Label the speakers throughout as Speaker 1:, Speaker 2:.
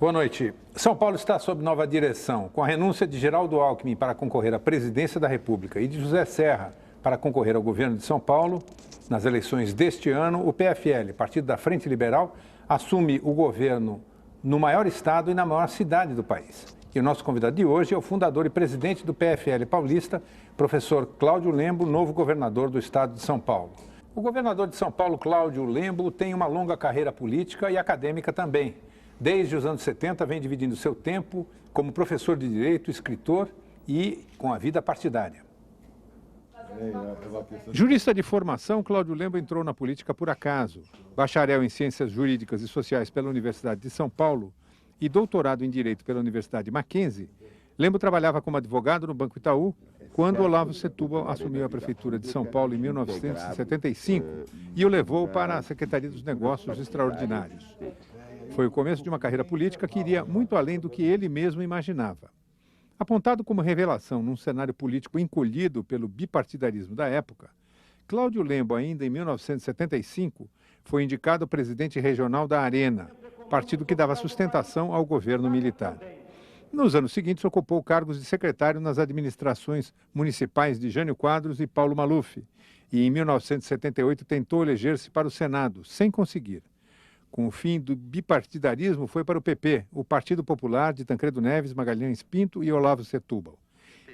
Speaker 1: Boa noite. São Paulo está sob nova direção. Com a renúncia de Geraldo Alckmin para concorrer à presidência da República e de José Serra para concorrer ao governo de São Paulo, nas eleições deste ano, o PFL, Partido da Frente Liberal, assume o governo no maior estado e na maior cidade do país. E o nosso convidado de hoje é o fundador e presidente do PFL paulista, professor Cláudio Lembo, novo governador do estado de São Paulo. O governador de São Paulo, Cláudio Lembo, tem uma longa carreira política e acadêmica também. Desde os anos 70, vem dividindo seu tempo como professor de direito, escritor e com a vida partidária. Jurista de formação, Cláudio Lembo entrou na política por acaso. Bacharel em Ciências Jurídicas e Sociais pela Universidade de São Paulo e doutorado em Direito pela Universidade Mackenzie, Lembo trabalhava como advogado no Banco Itaú quando Olavo Setúbal assumiu a Prefeitura de São Paulo em 1975 e o levou para a Secretaria dos Negócios Extraordinários. Foi o começo de uma carreira política que iria muito além do que ele mesmo imaginava. Apontado como revelação num cenário político encolhido pelo bipartidarismo da época, Cláudio Lembo, ainda em 1975, foi indicado presidente regional da Arena, partido que dava sustentação ao governo militar. Nos anos seguintes, ocupou cargos de secretário nas administrações municipais de Jânio Quadros e Paulo Maluf, e em 1978 tentou eleger-se para o Senado, sem conseguir. Com o fim do bipartidarismo, foi para o PP, o Partido Popular de Tancredo Neves, Magalhães Pinto e Olavo Setúbal.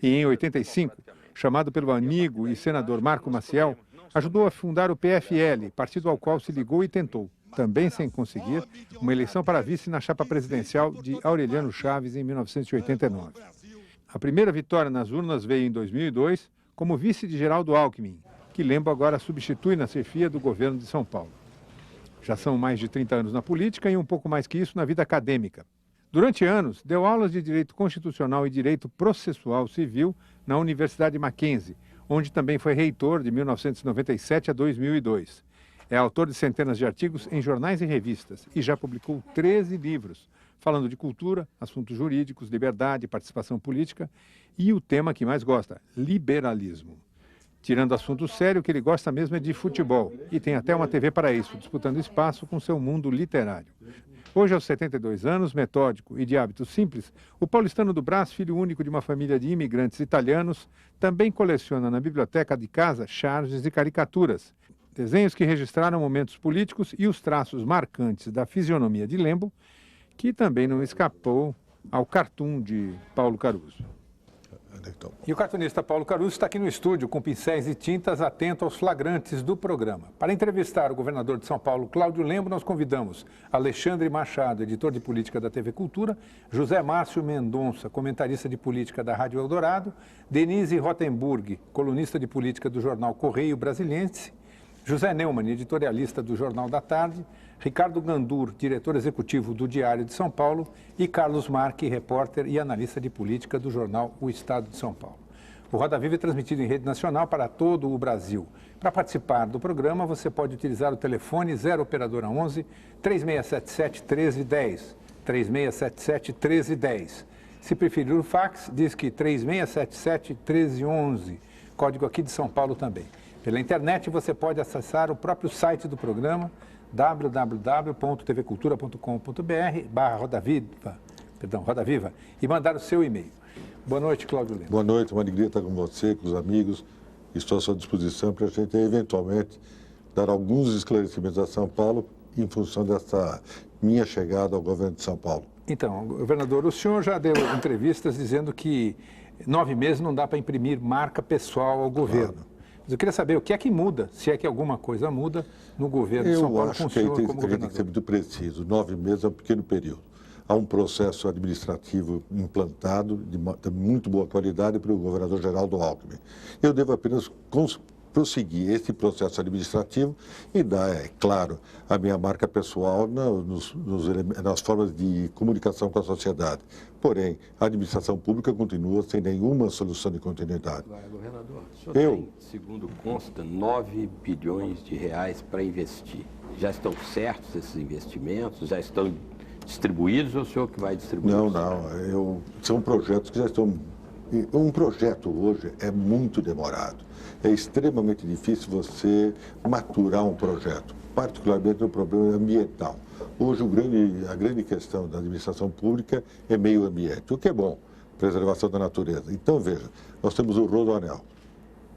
Speaker 1: E em 85, chamado pelo amigo e senador Marco Maciel, ajudou a fundar o PFL, partido ao qual se ligou e tentou, também sem conseguir, uma eleição para vice na chapa presidencial de Aureliano Chaves em 1989. A primeira vitória nas urnas veio em 2002, como vice de Geraldo Alckmin, que Lembo agora substitui na chefia do governo de São Paulo. Já são mais de 30 anos na política e um pouco mais que isso na vida acadêmica. Durante anos, deu aulas de Direito Constitucional e Direito Processual Civil na Universidade Mackenzie, onde também foi reitor de 1997 a 2002. É autor de centenas de artigos em jornais e revistas e já publicou 13 livros, falando de cultura, assuntos jurídicos, liberdade, participação política e o tema que mais gosta, liberalismo. Tirando assunto sério, o que ele gosta mesmo é de futebol e tem até uma TV para isso, disputando espaço com seu mundo literário. Hoje, aos 72 anos, metódico e de hábitos simples, o paulistano do Brás, filho único de uma família de imigrantes italianos, também coleciona na biblioteca de casa charges e caricaturas, desenhos que registraram momentos políticos e os traços marcantes da fisionomia de Lembo, que também não escapou ao cartoon de Paulo Caruso. E o cartunista Paulo Caruso está aqui no estúdio com pincéis e tintas, atento aos flagrantes do programa. Para entrevistar o governador de São Paulo, Cláudio Lembo, nós convidamos Alexandre Machado, editor de política da TV Cultura, José Márcio Mendonça, comentarista de política da Rádio Eldorado, Denise Rotenburg, colunista de política do jornal Correio Brasiliense, José Neumann, editorialista do Jornal da Tarde, Ricardo Gandur, diretor executivo do Diário de São Paulo, e Carlos Marque, repórter e analista de política do jornal O Estado de São Paulo. O Roda Viva é transmitido em rede nacional para todo o Brasil. Para participar do programa, você pode utilizar o telefone 0 operadora 11 3677 1310, 3677 1310. Se preferir o fax, diz que 3677 1311, código aqui de São Paulo também. Pela internet, você pode acessar o próprio site do programa, www.tvcultura.com.br/Roda Viva, e mandar o seu e-mail. Boa noite, Cláudio Lembo.
Speaker 2: Boa noite, uma alegria estar com você, com os amigos. Estou à sua disposição para a gente, eventualmente, dar alguns esclarecimentos a São Paulo em função dessa minha chegada ao governo de São Paulo.
Speaker 1: Então, governador, o senhor já deu entrevistas dizendo que 9 meses não dá para imprimir marca pessoal ao governo. Claro. Mas eu queria saber o que é que muda, se é que alguma coisa muda no governo de São Paulo com o senhor como governador.
Speaker 2: Eu acho que tem que ser muito preciso. 9 meses é um pequeno período. Há um processo administrativo implantado de muito boa qualidade pelo governador Geraldo Alckmin. Eu devo apenas prosseguir esse processo administrativo e dar, é claro, a minha marca pessoal nas formas de comunicação com a sociedade. Porém, a administração pública continua sem nenhuma solução de continuidade.
Speaker 3: Governador, o senhor tem, segundo consta, 9 bilhões de reais para investir. Já estão certos esses investimentos? Já estão distribuídos ou o senhor que vai distribuir?
Speaker 2: Não, são projetos que já estão Um projeto hoje é muito demorado. É extremamente difícil você maturar um projeto, particularmente no problema ambiental. Hoje, a grande questão da administração pública é meio ambiente, o que é bom, preservação da natureza. Então, veja, nós temos o Rodoanel.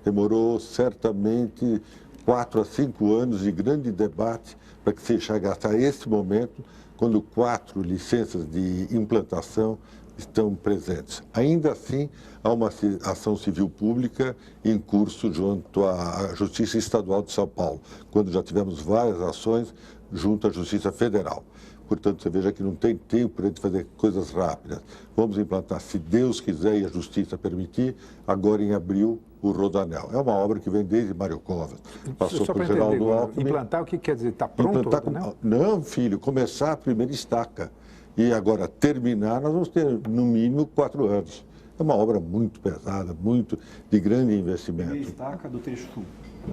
Speaker 2: Demorou certamente 4 a 5 anos de grande debate para que se chegasse a esse momento, quando 4 licenças de implantação estão presentes. Ainda assim, há uma ação civil pública em curso junto à Justiça Estadual de São Paulo, quando já tivemos várias ações junto à Justiça Federal. Portanto, você veja que não tem tempo para a gente fazer coisas rápidas. Vamos implantar, se Deus quiser e a Justiça permitir, agora em abril, o Rodoanel. É uma obra que vem desde Mário Covas, passou por Geraldo Alckmin.
Speaker 1: Implantar, o que quer dizer? Está pronto?
Speaker 2: Implantar, não, filho, começar a primeira estaca. E agora, terminar, nós vamos ter, no mínimo, 4 anos. É uma obra muito pesada, muito de grande investimento.
Speaker 4: Primeira estaca do trecho sul.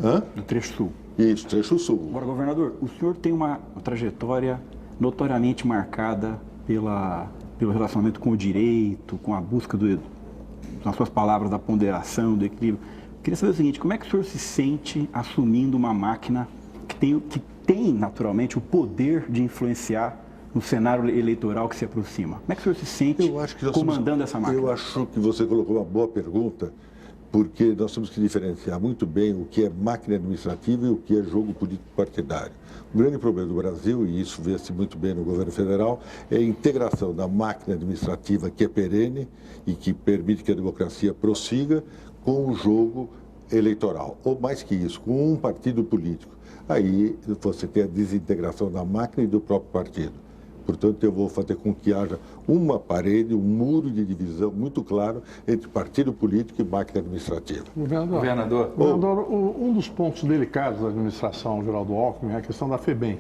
Speaker 2: Hã?
Speaker 4: Do trecho sul.
Speaker 2: Isso, trecho sul.
Speaker 4: Agora, governador, o senhor tem uma trajetória notoriamente marcada pelo relacionamento com o direito, com a busca nas suas palavras, da ponderação, do equilíbrio. Eu queria saber o seguinte, como é que o senhor se sente assumindo uma máquina que tem naturalmente, o poder de influenciar no cenário eleitoral que se aproxima? Como é que o senhor se sente comandando essa máquina?
Speaker 2: Eu acho que você colocou uma boa pergunta, porque nós temos que diferenciar muito bem o que é máquina administrativa e o que é jogo político partidário. O grande problema do Brasil, e isso vê-se muito bem no governo federal, é a integração da máquina administrativa, que é perene e que permite que a democracia prossiga, com o jogo eleitoral. Ou mais que isso, com um partido político. Aí você tem a desintegração da máquina e do próprio partido. Portanto, eu vou fazer com que haja uma parede, um muro de divisão muito claro entre partido político e máquina administrativa.
Speaker 5: Governador, um dos pontos delicados da administração Geraldo Alckmin é a questão da FEBEM.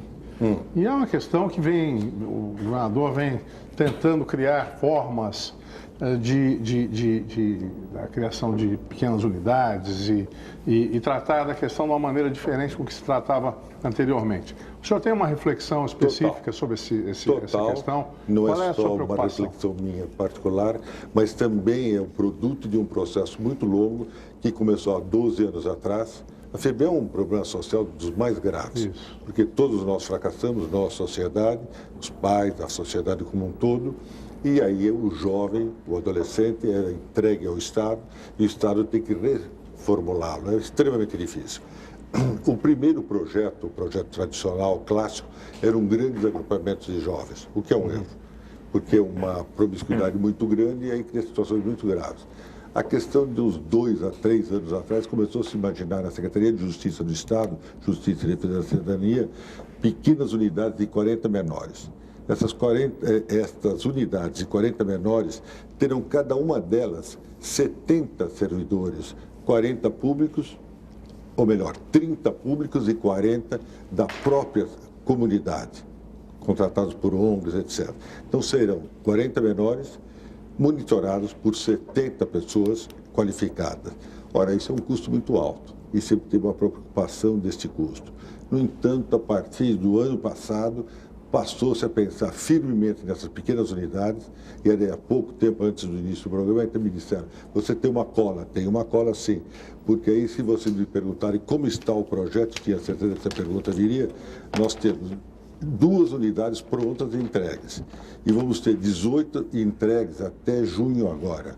Speaker 5: E é uma questão que o governador vem tentando criar formas da criação de pequenas unidades e tratar da questão de uma maneira diferente do que se tratava anteriormente. O senhor tem uma reflexão específica sobre essa questão?
Speaker 2: Não
Speaker 5: Qual
Speaker 2: é
Speaker 5: a sua
Speaker 2: só uma
Speaker 5: preocupação?
Speaker 2: reflexão minha particular, mas também é um produto de um processo muito longo que começou há 12 anos atrás. A FEBEM é um problema social dos mais graves, porque todos nós fracassamos, nós, sociedade, os pais, a sociedade como um todo. E aí o jovem, o adolescente, é entregue ao Estado e o Estado tem que reformulá-lo. É extremamente difícil. O primeiro projeto, o projeto tradicional, clássico, eram grandes agrupamentos de jovens, o que é um erro, porque é uma promiscuidade muito grande e aí cria situações muito graves. A questão dos 2 a 3 anos atrás começou a se imaginar na Secretaria de Justiça do Estado, Justiça e Defesa da Cidadania, pequenas unidades de 40 menores. Estas unidades de 40 menores terão cada uma delas 70 servidores, 40 públicos, ou melhor, 30 públicos e 40 da própria comunidade, contratados por ONGs, etc. Então serão 40 menores monitorados por 70 pessoas qualificadas. Ora, isso é um custo muito alto e sempre teve uma preocupação deste custo. No entanto, a partir do ano passado, passou-se a pensar firmemente nessas pequenas unidades, e há pouco tempo antes do início do programa, então me disseram, você tem uma cola? Tem uma cola, sim, porque aí se vocês me perguntarem como está o projeto, tinha certeza que essa pergunta viria, nós temos 2 unidades prontas e entregues, e vamos ter 18 entregues até junho agora,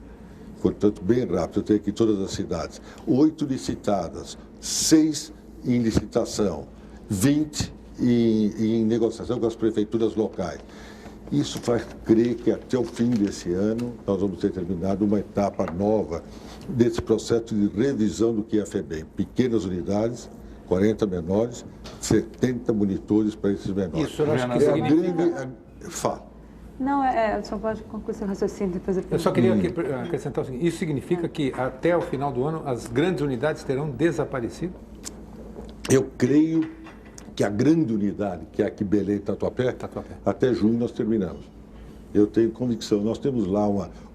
Speaker 2: portanto, bem rápido, eu tenho aqui todas as cidades, 8 licitadas, 6 em licitação, 20 em negociação com as prefeituras locais. Isso faz crer que até o fim desse ano nós vamos ter terminado uma etapa nova desse processo de revisão do que é a FEBEM. Pequenas unidades, 40 menores, 70 monitores para esses menores.
Speaker 1: Isso, eu acho que significa...
Speaker 2: Fala.
Speaker 6: Não, só pode concluir seu raciocínio depois eu
Speaker 1: Eu só queria acrescentar o seguinte, isso significa que até o final do ano as grandes unidades terão desaparecido?
Speaker 2: Eu creio que a grande unidade, que é aqui Belém e Tatuapé, até junho nós terminamos. Eu tenho convicção. Nós temos lá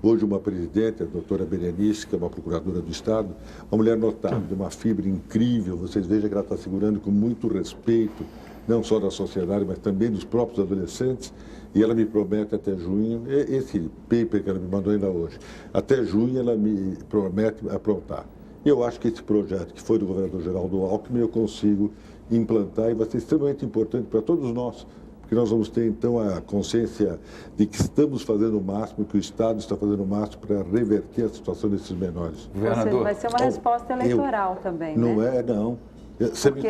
Speaker 2: hoje uma presidente, a doutora Berenice, que é uma procuradora do Estado, uma mulher notável, de uma fibra incrível. Vocês vejam que ela está segurando com muito respeito não só da sociedade, mas também dos próprios adolescentes, e ela me promete até junho, esse paper que ela me mandou ainda hoje, até junho ela me promete aprontar. Eu acho que esse projeto, que foi do governador Geraldo Alckmin, eu consigo implantar e vai ser extremamente importante para todos nós, porque nós vamos ter, então, a consciência de que estamos fazendo o máximo, que o Estado está fazendo o máximo para reverter a situação desses menores.
Speaker 6: Governador, vai ser uma resposta eleitoral também,
Speaker 2: não
Speaker 6: né?
Speaker 2: Não. Você
Speaker 6: porque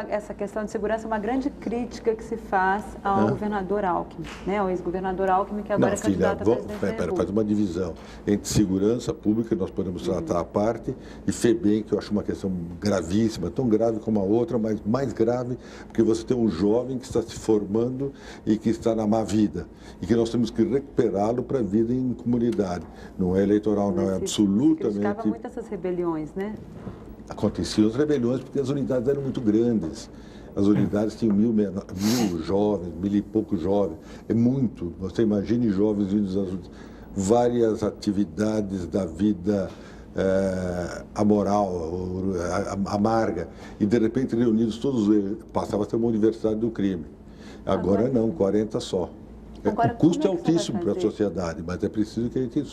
Speaker 6: essa questão de segurança é uma grande crítica que se faz ao governador Alckmin, né? Ao ex-governador Alckmin, que agora é candidato a presidente da República.
Speaker 2: Faz uma divisão entre segurança pública, que nós podemos tratar à parte, e FEBEM, que eu acho uma questão gravíssima, tão grave como a outra, mas mais grave, porque você tem um jovem que está se formando e que está na má vida, e que nós temos que recuperá-lo para a vida em comunidade. Não é eleitoral, não, é absolutamente...
Speaker 6: criticava muito essas rebeliões, né?
Speaker 2: Aconteciam as rebeliões porque as unidades eram muito grandes. As unidades tinham 1.000 jovens, 1.000 e poucos jovens. É muito. Você imagine jovens vindos das várias atividades da vida amoral, amarga, e de repente reunidos todos eles. Passava a ser uma universidade do crime. Agora não, 40 só.
Speaker 6: Agora,
Speaker 2: o custo é altíssimo para a sociedade, mas é preciso que a gente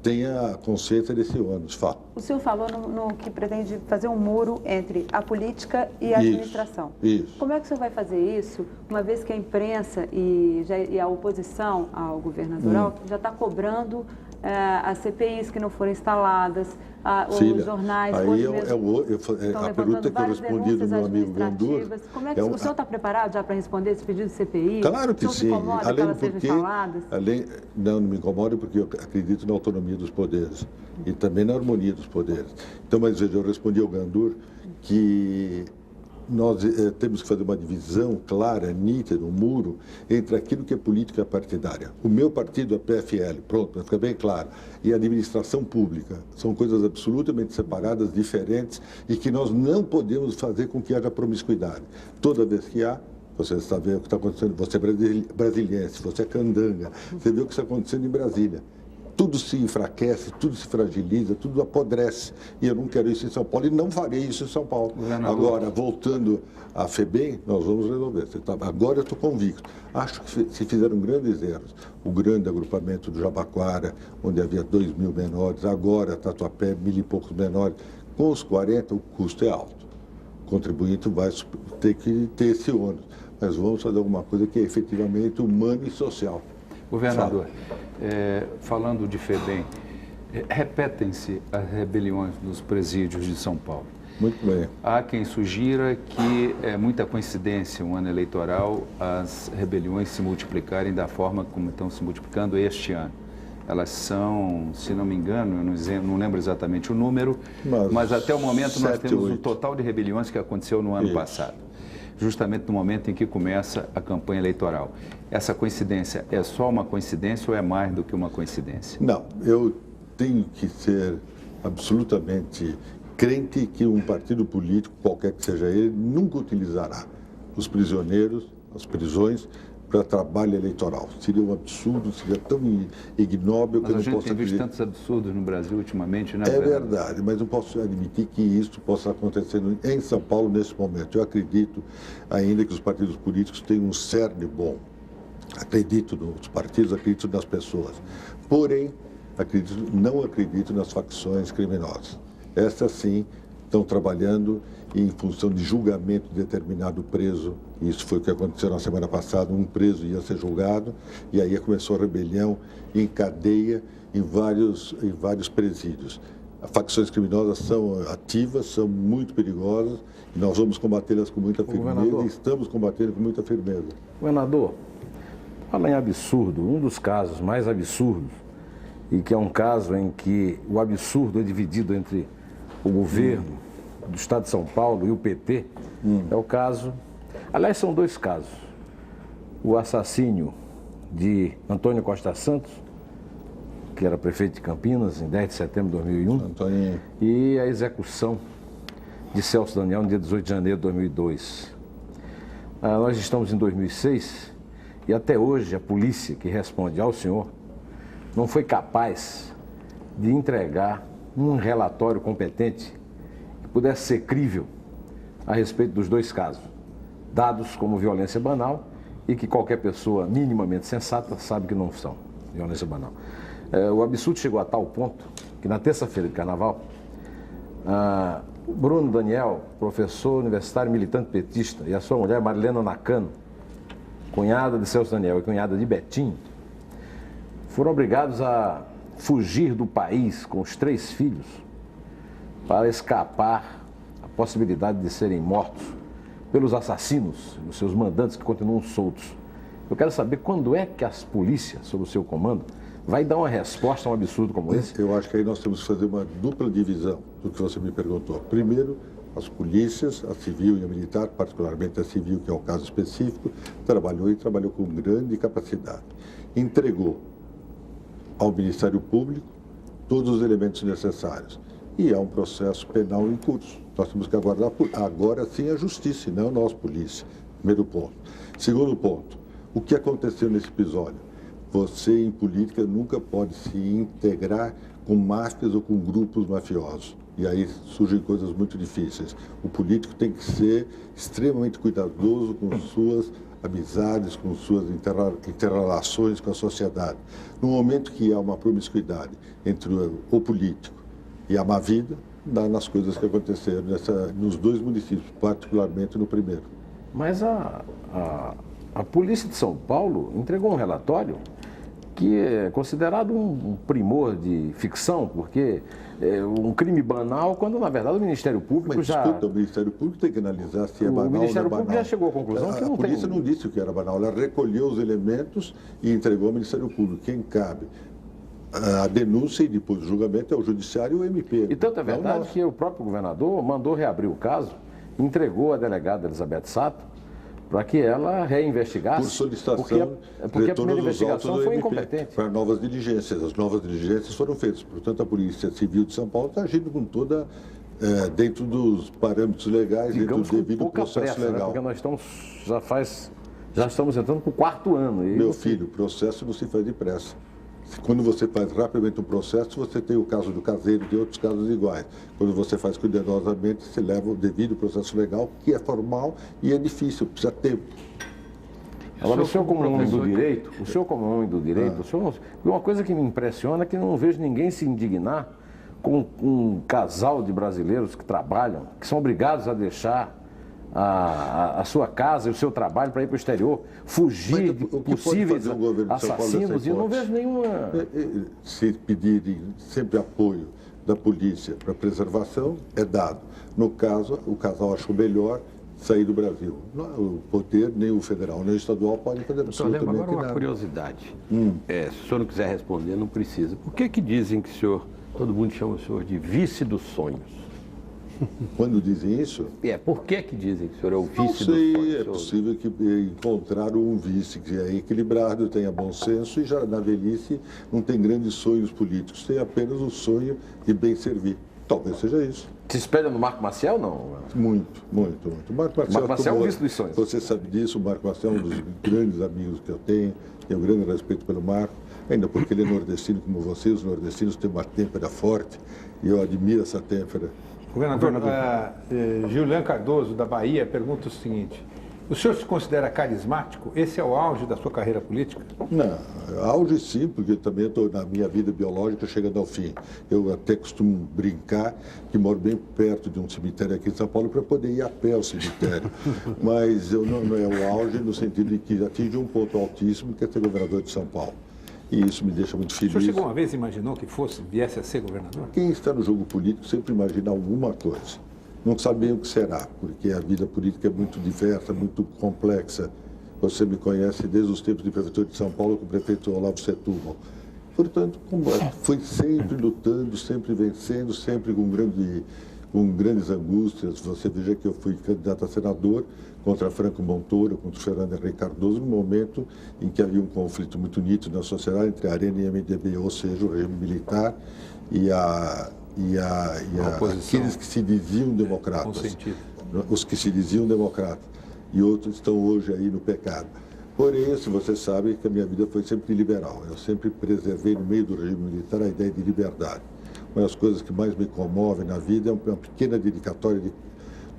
Speaker 2: tenha consciência desse ônus, fato.
Speaker 6: O senhor falou no que pretende fazer um muro entre a política e a administração.
Speaker 2: Isso.
Speaker 6: Como é que o senhor vai fazer isso, uma vez que a imprensa e a oposição ao governador Alckmin já está cobrando as CPIs que não foram instaladas, os jornais...
Speaker 2: Aí a pergunta que eu respondi do meu amigo Gandur...
Speaker 6: Como é que o senhor está preparado já para responder esse pedido de CPI?
Speaker 2: Claro que sim.
Speaker 6: Além porque,
Speaker 2: não me incomoda porque eu acredito na autonomia dos poderes e também na harmonia dos poderes. Então, mas veja, eu respondi ao Gandur que nós temos que fazer uma divisão clara, nítida, um muro entre aquilo que é política partidária. O meu partido é PFL, pronto, para ficar bem claro. E a administração pública. São coisas absolutamente separadas, diferentes, e que nós não podemos fazer com que haja promiscuidade. Toda vez que há, você está vendo o que está acontecendo, você é brasiliense, você é candanga, você vê o que está acontecendo em Brasília. Tudo se enfraquece, tudo se fragiliza, tudo apodrece. E eu não quero isso em São Paulo e não farei isso em São Paulo. Agora, voltando à FEBEM, nós vamos resolver. Agora eu estou convicto. Acho que se fizeram grandes erros. O grande agrupamento do Jabaquara, onde havia 2.000 menores, agora Tatuapé, 1.000 e poucos menores. Com os 40, o custo é alto. O contribuinte vai ter que ter esse ônus. Mas vamos fazer alguma coisa que é efetivamente humana e social.
Speaker 7: Governador, falando de FEBEM, repetem-se as rebeliões nos presídios de São Paulo.
Speaker 2: Muito bem.
Speaker 7: Há quem sugira que é muita coincidência, um ano eleitoral, as rebeliões se multiplicarem da forma como estão se multiplicando este ano. Elas são, se não me engano, eu não lembro exatamente o número, mas até o momento nós temos um total de rebeliões que aconteceu no ano passado, justamente no momento em que começa a campanha eleitoral. Essa coincidência é só uma coincidência ou é mais do que uma coincidência?
Speaker 2: Não, eu tenho que ser absolutamente crente que um partido político, qualquer que seja ele, nunca utilizará os prisioneiros, as prisões, para trabalho eleitoral. Seria um absurdo, seria tão ignóbil que eu não posso admitir.
Speaker 7: Mas a gente tem visto tantos absurdos no Brasil ultimamente, né?
Speaker 2: É verdade, mas não posso admitir que isso possa acontecer em São Paulo nesse momento. Eu acredito ainda que os partidos políticos têm um cerne bom. Acredito nos partidos, acredito nas pessoas. Porém, não acredito nas facções criminosas. Essas sim estão trabalhando em função de julgamento de determinado preso. Isso foi o que aconteceu na semana passada. Um preso ia ser julgado e aí começou a rebelião em cadeia em vários presídios. As facções criminosas são ativas, são muito perigosas e nós vamos combatê-las com muita firmeza e estamos combatendo com muita firmeza.
Speaker 8: Governador, fala em absurdo. Um dos casos mais absurdos, e que é um caso em que o absurdo é dividido entre o governo do Estado de São Paulo e o PT, é o caso... Aliás, são dois casos. O assassínio de Antônio Costa Santos, que era prefeito de Campinas, em 10 de setembro de 2001, e a execução de Celso Daniel no dia 18 de janeiro de 2002. Nós estamos em 2006 e até hoje a polícia que responde ao senhor não foi capaz de entregar um relatório competente que pudesse ser crível a respeito dos dois casos. dados como violência banal e que qualquer pessoa minimamente sensata sabe que não são violência banal. O absurdo chegou a tal ponto que na terça-feira de carnaval, o Bruno Daniel, professor universitário militante petista, e a sua mulher Marilena Nakano, cunhada de Celso Daniel e cunhada de Betinho, foram obrigados a fugir do país com os 3 filhos para escapar a possibilidade de serem mortos pelos assassinos, os seus mandantes que continuam soltos. Eu quero saber quando é que as polícias, sob o seu comando, vai dar uma resposta a um absurdo como esse?
Speaker 2: Eu acho que aí nós temos que fazer uma dupla divisão do que você me perguntou. Primeiro, as polícias, a civil e a militar, particularmente a civil, que é o caso específico, trabalhou com grande capacidade. Entregou ao Ministério Público todos os elementos necessários. E há um processo penal em curso. Nós temos que aguardar agora sim a justiça, e não nós, polícia. Primeiro ponto. Segundo ponto, o que aconteceu nesse episódio? Você, em política, nunca pode se integrar com máfias ou com grupos mafiosos. E aí surgem coisas muito difíceis. O político tem que ser extremamente cuidadoso com suas amizades, com suas interrelações com a sociedade. No momento que há uma promiscuidade entre o político e a má vida, dá nas coisas que aconteceram nos 2 municípios, particularmente no primeiro.
Speaker 8: Mas a Polícia de São Paulo entregou um relatório que é considerado um primor de ficção, porque é um crime banal, quando na verdade o Ministério Público
Speaker 2: Mas,
Speaker 8: já...
Speaker 2: Escuta, o Ministério Público tem que analisar se é banal ou não é banal.
Speaker 8: O Ministério Público já chegou à conclusão que não tem...
Speaker 2: A polícia não disse o que era banal, ela recolheu os elementos e entregou ao Ministério Público. Quem cabe a denúncia e depois o julgamento é o Judiciário e o MP.
Speaker 8: E tanto é verdade que o próprio governador mandou reabrir o caso, entregou à delegada Elizabeth Sato para que ela reinvestigasse.
Speaker 2: Por solicitação,
Speaker 8: porque a primeira investigação foi incompetente.
Speaker 2: Para novas diligências. As novas diligências foram feitas. Portanto, a Polícia Civil de São Paulo está agindo com toda... dentro dos parâmetros legais,
Speaker 8: digamos,
Speaker 2: dentro do devido
Speaker 8: processo
Speaker 2: pressa, legal.
Speaker 8: Né? Porque nós já estamos entrando para o 4º ano.
Speaker 2: Meu filho, processo não se faz depressa. Quando você faz rapidamente um processo, você tem o caso do caseiro, tem outros casos iguais. Quando você faz cuidadosamente, você leva o devido processo legal, que é formal e é difícil, precisa tempo.
Speaker 8: Agora, o senhor como homem do direito, uma coisa que me impressiona é que não vejo ninguém se indignar com um casal de brasileiros que trabalham, que são obrigados a deixar a sua casa e o seu trabalho para ir para o exterior, fugir de possíveis assassinos, e eu não vejo nenhuma...
Speaker 2: Se pedirem sempre apoio da polícia para preservação, é dado. No caso, o casal achou melhor sair do Brasil. O poder, nem o federal, nem o estadual, podem fazer absolutamente nada.
Speaker 3: Agora uma curiosidade. Se o senhor não quiser responder, não precisa. Por que dizem que o senhor, todo mundo chama o senhor de vice dos sonhos?
Speaker 2: Quando dizem isso?
Speaker 3: Por que dizem que o senhor é o vice dos sonhos?
Speaker 2: Não sei, é possível que encontraram um vice que é equilibrado, tenha bom senso e já na velhice não tem grandes sonhos políticos, tem apenas o sonho de bem servir. Talvez seja isso.
Speaker 8: Se espelha no Marco Maciel, não?
Speaker 2: Muito. O Marco
Speaker 8: Maciel é o vice dos sonhos.
Speaker 2: Você sabe disso, o Marco Maciel é um dos grandes amigos que eu tenho grande respeito pelo Marco, ainda porque ele é nordestino como vocês, os nordestinos têm uma têmpera forte e eu admiro essa têmpera.
Speaker 1: Governador, Julian Cardoso, da Bahia, pergunta o seguinte: o senhor se considera carismático? Esse é o auge da sua carreira política?
Speaker 2: Não, auge sim, porque também estou na minha vida biológica chegando ao fim. Eu até costumo brincar que moro bem perto de um cemitério aqui em São Paulo para poder ir a pé ao cemitério. Mas eu não é o auge no sentido de que atinge um ponto altíssimo, que é ser governador de São Paulo. E isso me deixa muito feliz.
Speaker 1: O senhor chegou uma vez e imaginou que viesse a ser governador?
Speaker 2: Quem está no jogo político sempre imagina alguma coisa. Não sabe bem o que será, porque a vida política é muito diversa, muito complexa. Você me conhece desde os tempos de prefeitura de São Paulo com o prefeito Olavo Setúbal. Portanto, foi sempre lutando, sempre vencendo, sempre com grandes angústias. Você veja que eu fui candidato a senador contra Franco Montoro, contra Fernando Henrique Cardoso, no momento em que havia um conflito muito nítido na sociedade entre a Arena e a MDB, ou seja, o regime militar e aqueles que se diziam democratas, os que se diziam democratas, e outros estão hoje aí no pecado. Porém, se você sabe que a minha vida foi sempre liberal, eu sempre preservei no meio do regime militar a ideia de liberdade. Uma das coisas que mais me comovem na vida é uma pequena dedicatória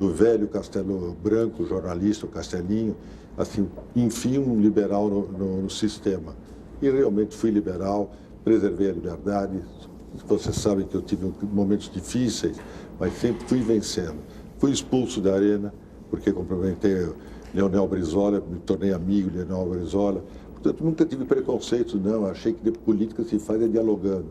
Speaker 2: do velho Castelo Branco, jornalista, o Castelinho, assim, enfim, um liberal no sistema. E realmente fui liberal, preservei a liberdade. Vocês sabem que eu tive momentos difíceis, mas sempre fui vencendo. Fui expulso da arena, porque cumprimentei Leonel Brizola, me tornei amigo de Leonel Brizola. Portanto, nunca tive preconceito, não. Achei que de política se faz dialogando.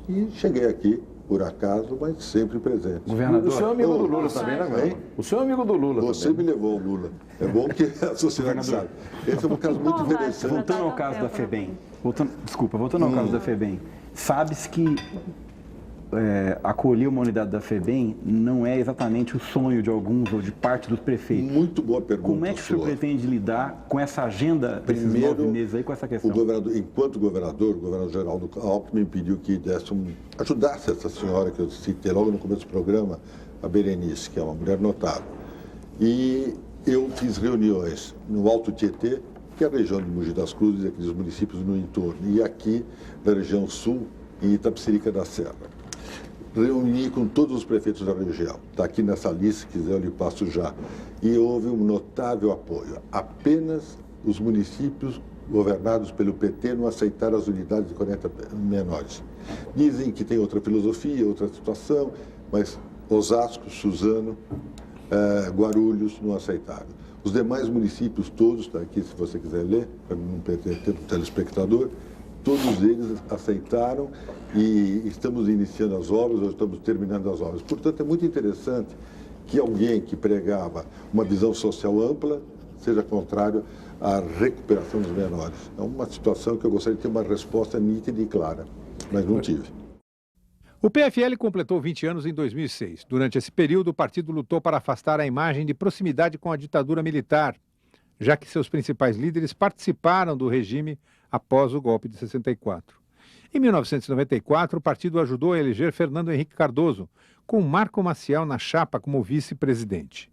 Speaker 2: E cheguei aqui, por acaso, mas sempre presente.
Speaker 8: Governador, o senhor é amigo do Lula também, né? O senhor é amigo do Lula também.
Speaker 2: Você me levou ao Lula. É bom que a sociedade sabe. Esse é um caso muito interessante.
Speaker 4: Voltando ao caso da FEBEM. Voltando ao caso da FEBEM. Sabe-se que acolher uma unidade da FEBEM não é exatamente o sonho de alguns ou de parte dos prefeitos.
Speaker 2: Muito boa pergunta.
Speaker 4: Como é que o senhor pretende lidar com essa agenda desses 9 meses aí, com essa questão?
Speaker 2: Enquanto governador, o governador Geraldo Alckmin pediu que ajudasse essa senhora que eu citei logo no começo do programa, a Berenice, que é uma mulher notável. E eu fiz reuniões no Alto Tietê, que é a região de Mogi das Cruzes e aqueles municípios no entorno, e aqui na região sul, em Itapecerica da Serra. Reuni com todos os prefeitos da região. Está aqui nessa lista, se quiser eu lhe passo já. E houve um notável apoio. Apenas os municípios governados pelo PT não aceitaram as unidades de 40 menores. Dizem que tem outra filosofia, outra situação, mas Osasco, Suzano, Guarulhos não aceitaram. Os demais municípios todos, está aqui se você quiser ler, para não perder tempo do telespectador, todos eles aceitaram e estamos iniciando as obras, ou estamos terminando as obras. Portanto, é muito interessante que alguém que pregava uma visão social ampla seja contrário à recuperação dos menores. É uma situação que eu gostaria de ter uma resposta nítida e clara, mas não tive.
Speaker 1: O PFL completou 20 anos em 2006. Durante esse período, o partido lutou para afastar a imagem de proximidade com a ditadura militar, já que seus principais líderes participaram do regime após o golpe de 64. Em 1994, o partido ajudou a eleger Fernando Henrique Cardoso, com Marco Maciel na chapa como vice-presidente.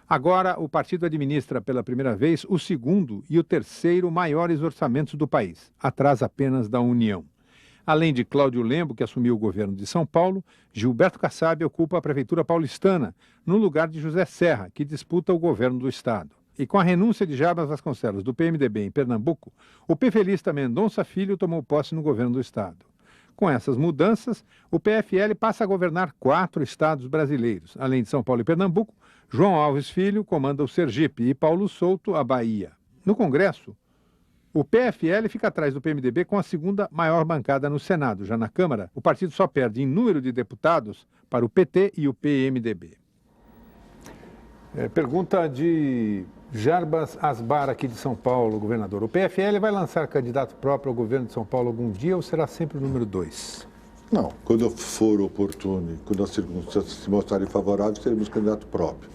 Speaker 1: Agora, o partido administra pela primeira vez o segundo e o terceiro maiores orçamentos do país, atrás apenas da União. Além de Cláudio Lembo, que assumiu o governo de São Paulo, Gilberto Kassab ocupa a prefeitura paulistana, no lugar de José Serra, que disputa o governo do estado. E com a renúncia de Jarbas Vasconcelos do PMDB em Pernambuco, o PFLista Mendonça Filho tomou posse no governo do estado. Com essas mudanças, o PFL passa a governar 4 estados brasileiros. Além de São Paulo e Pernambuco, João Alves Filho comanda o Sergipe e Paulo Souto a Bahia. No Congresso, o PFL fica atrás do PMDB com a segunda maior bancada no Senado. Já na Câmara, o partido só perde em número de deputados para o PT e o PMDB. Pergunta de Jarbas Asbar, aqui de São Paulo, governador. O PFL vai lançar candidato próprio ao governo de São Paulo algum dia ou será sempre o número 2?
Speaker 2: Não, quando for oportuno, quando as circunstâncias se mostrarem favoráveis, teremos candidato próprio.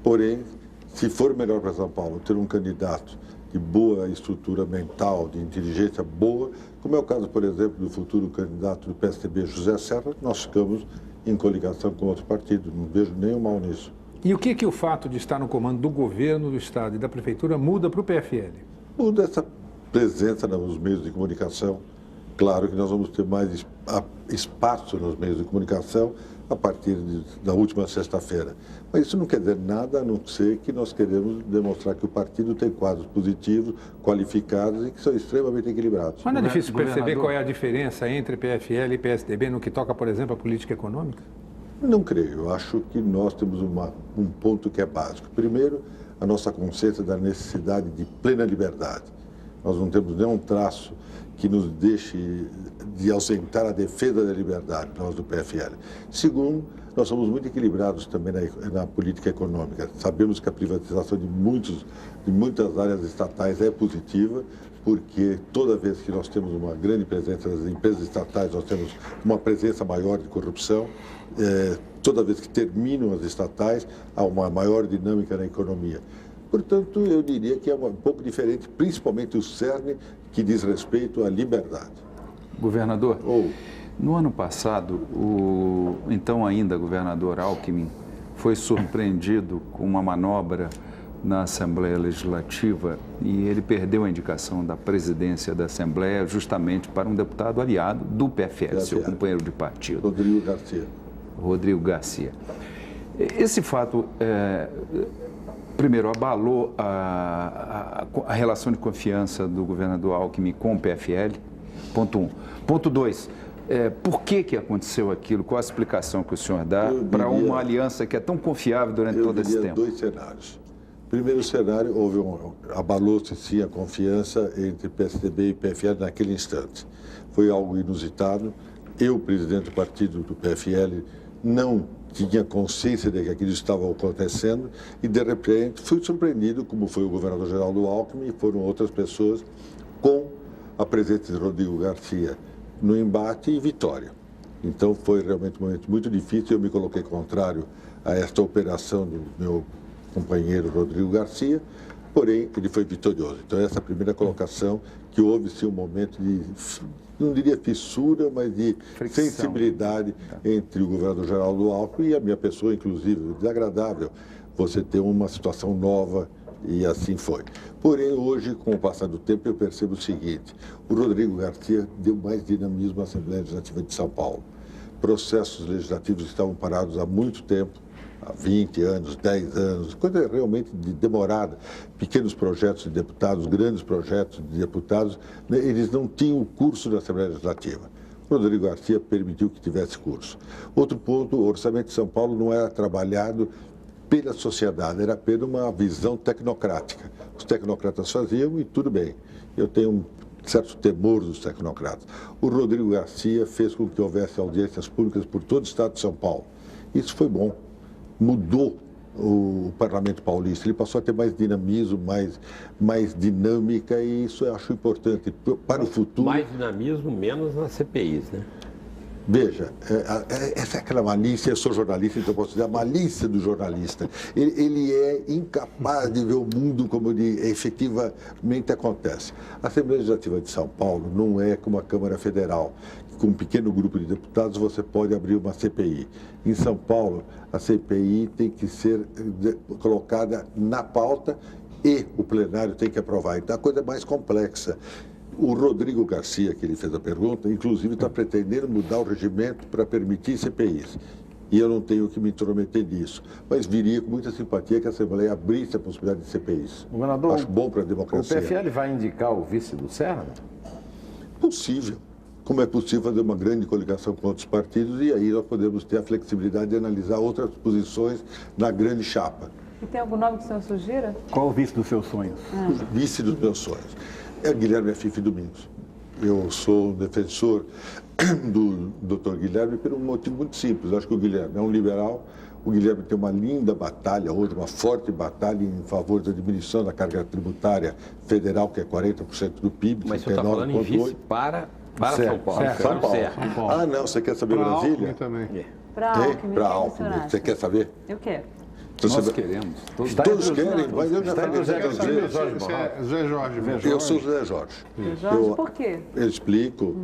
Speaker 2: Porém, se for melhor para São Paulo ter um candidato de boa estrutura mental, de inteligência boa, como é o caso, por exemplo, do futuro candidato do PSDB, José Serra, nós ficamos em coligação com outro partido. Não vejo nenhum mal nisso.
Speaker 1: E o que o fato de estar no comando do governo, do Estado e da Prefeitura muda para o PFL?
Speaker 2: Muda essa presença nos meios de comunicação. Claro que nós vamos ter mais espaço nos meios de comunicação a partir da última sexta-feira. Mas isso não quer dizer nada a não ser que nós queremos demonstrar que o partido tem quadros positivos, qualificados e que são extremamente equilibrados.
Speaker 1: Mas não é difícil perceber qual é a diferença entre PFL e PSDB no que toca, por exemplo, à política econômica?
Speaker 2: Não creio. Eu acho que nós temos um ponto que é básico. Primeiro, a nossa consciência da necessidade de plena liberdade. Nós não temos nenhum traço que nos deixe de ausentar a defesa da liberdade, nós do PFL. Segundo, nós somos muito equilibrados também na política econômica. Sabemos que a privatização de muitas áreas estatais é positiva, porque toda vez que nós temos uma grande presença das empresas estatais, nós temos uma presença maior de corrupção. Toda vez que terminam as estatais, há uma maior dinâmica na economia. Portanto, eu diria que é um pouco diferente, principalmente o cerne que diz respeito à liberdade.
Speaker 7: Governador, no ano passado, o então ainda governador Alckmin foi surpreendido com uma manobra na Assembleia Legislativa e ele perdeu a indicação da presidência da Assembleia justamente para um deputado aliado do PFL, seu companheiro de partido.
Speaker 2: Rodrigo Garcia.
Speaker 7: Esse fato, primeiro, abalou a relação de confiança do governador Alckmin com o PFL, ponto 1. Ponto 2, por que aconteceu aquilo? Qual a explicação que o senhor dá para uma aliança que é tão confiável durante todo esse tempo?
Speaker 2: Dois cenários. Primeiro cenário, abalou-se sim a confiança entre PSDB e PFL naquele instante. Foi algo inusitado. Eu, presidente do partido do PFL, não tinha consciência de que aquilo estava acontecendo e, de repente, fui surpreendido, como foi o governador Geraldo Alckmin e foram outras pessoas, com a presença de Rodrigo Garcia no embate e vitória. Então, foi realmente um momento muito difícil. Eu me coloquei contrário a esta operação do meu companheiro Rodrigo Garcia, porém, ele foi vitorioso. Então, essa é a primeira colocação, que houve, sim, um momento de, não diria fissura, mas de fricção, sensibilidade entre o governador Geraldo Alckmin e a minha pessoa, inclusive. Desagradável você ter uma situação nova, e assim foi. Porém, hoje, com o passar do tempo, eu percebo o seguinte: o Rodrigo Garcia deu mais dinamismo à Assembleia Legislativa de São Paulo. Processos legislativos estavam parados há muito tempo, há 20 anos, 10 anos, coisa realmente demorada. Pequenos projetos de deputados, grandes projetos de deputados, eles não tinham o curso da Assembleia Legislativa. O Rodrigo Garcia permitiu que tivesse curso. Outro ponto, o orçamento de São Paulo não era trabalhado pela sociedade, era apenas uma visão tecnocrática. Os tecnocratas faziam e tudo bem. Eu tenho um certo temor dos tecnocratas. O Rodrigo Garcia fez com que houvesse audiências públicas por todo o estado de São Paulo. Isso foi bom. Mudou o Parlamento Paulista. Ele passou a ter mais dinamismo, mais dinâmica, e isso eu acho importante para o futuro.
Speaker 3: Mais dinamismo, menos nas CPIs, né?
Speaker 2: Veja, essa é aquela malícia, eu sou jornalista, então eu posso dizer a malícia do jornalista. Ele é incapaz de ver o mundo como ele efetivamente acontece. A Assembleia Legislativa de São Paulo não é como a Câmara Federal. Com um pequeno grupo de deputados você pode abrir uma CPI. Em São Paulo, a CPI tem que ser colocada na pauta e o plenário tem que aprovar. Então a coisa é mais complexa. O Rodrigo Garcia, que ele fez a pergunta, inclusive está pretendendo mudar o regimento para permitir CPIs. E eu não tenho que me intrometer nisso. Mas viria com muita simpatia que a Assembleia abrisse a possibilidade de CPIs.
Speaker 8: Governador,
Speaker 2: acho bom para a democracia.
Speaker 8: O PFL vai indicar o vice do Serra?
Speaker 2: Possível. Como é possível fazer uma grande coligação com outros partidos, e aí nós podemos ter a flexibilidade de analisar outras posições na grande chapa.
Speaker 6: E tem algum nome que o senhor sugira?
Speaker 4: Qual o vice dos seus sonhos?
Speaker 2: O vice dos meus sonhos é Guilherme Afife Domingos. Eu sou um defensor do Dr. Guilherme por um motivo muito simples. Eu acho que o Guilherme é um liberal. O Guilherme tem uma linda batalha hoje, uma forte batalha em favor da diminuição da carga tributária federal, que é 40% do PIB.
Speaker 3: Mas você está falando em vice para São Paulo.
Speaker 2: São Paulo. Ah, não, você quer saber Brasília?
Speaker 5: Também.
Speaker 6: Para Alckmin.
Speaker 2: Para Alckmin. Você quer saber?
Speaker 6: Eu quero.
Speaker 2: Então,
Speaker 7: Nós queremos.
Speaker 2: Todos querem, mas eu já falei
Speaker 5: Zé Jorge.
Speaker 2: Eu sou Zé Jorge.
Speaker 6: Jorge, por quê?
Speaker 2: Eu explico.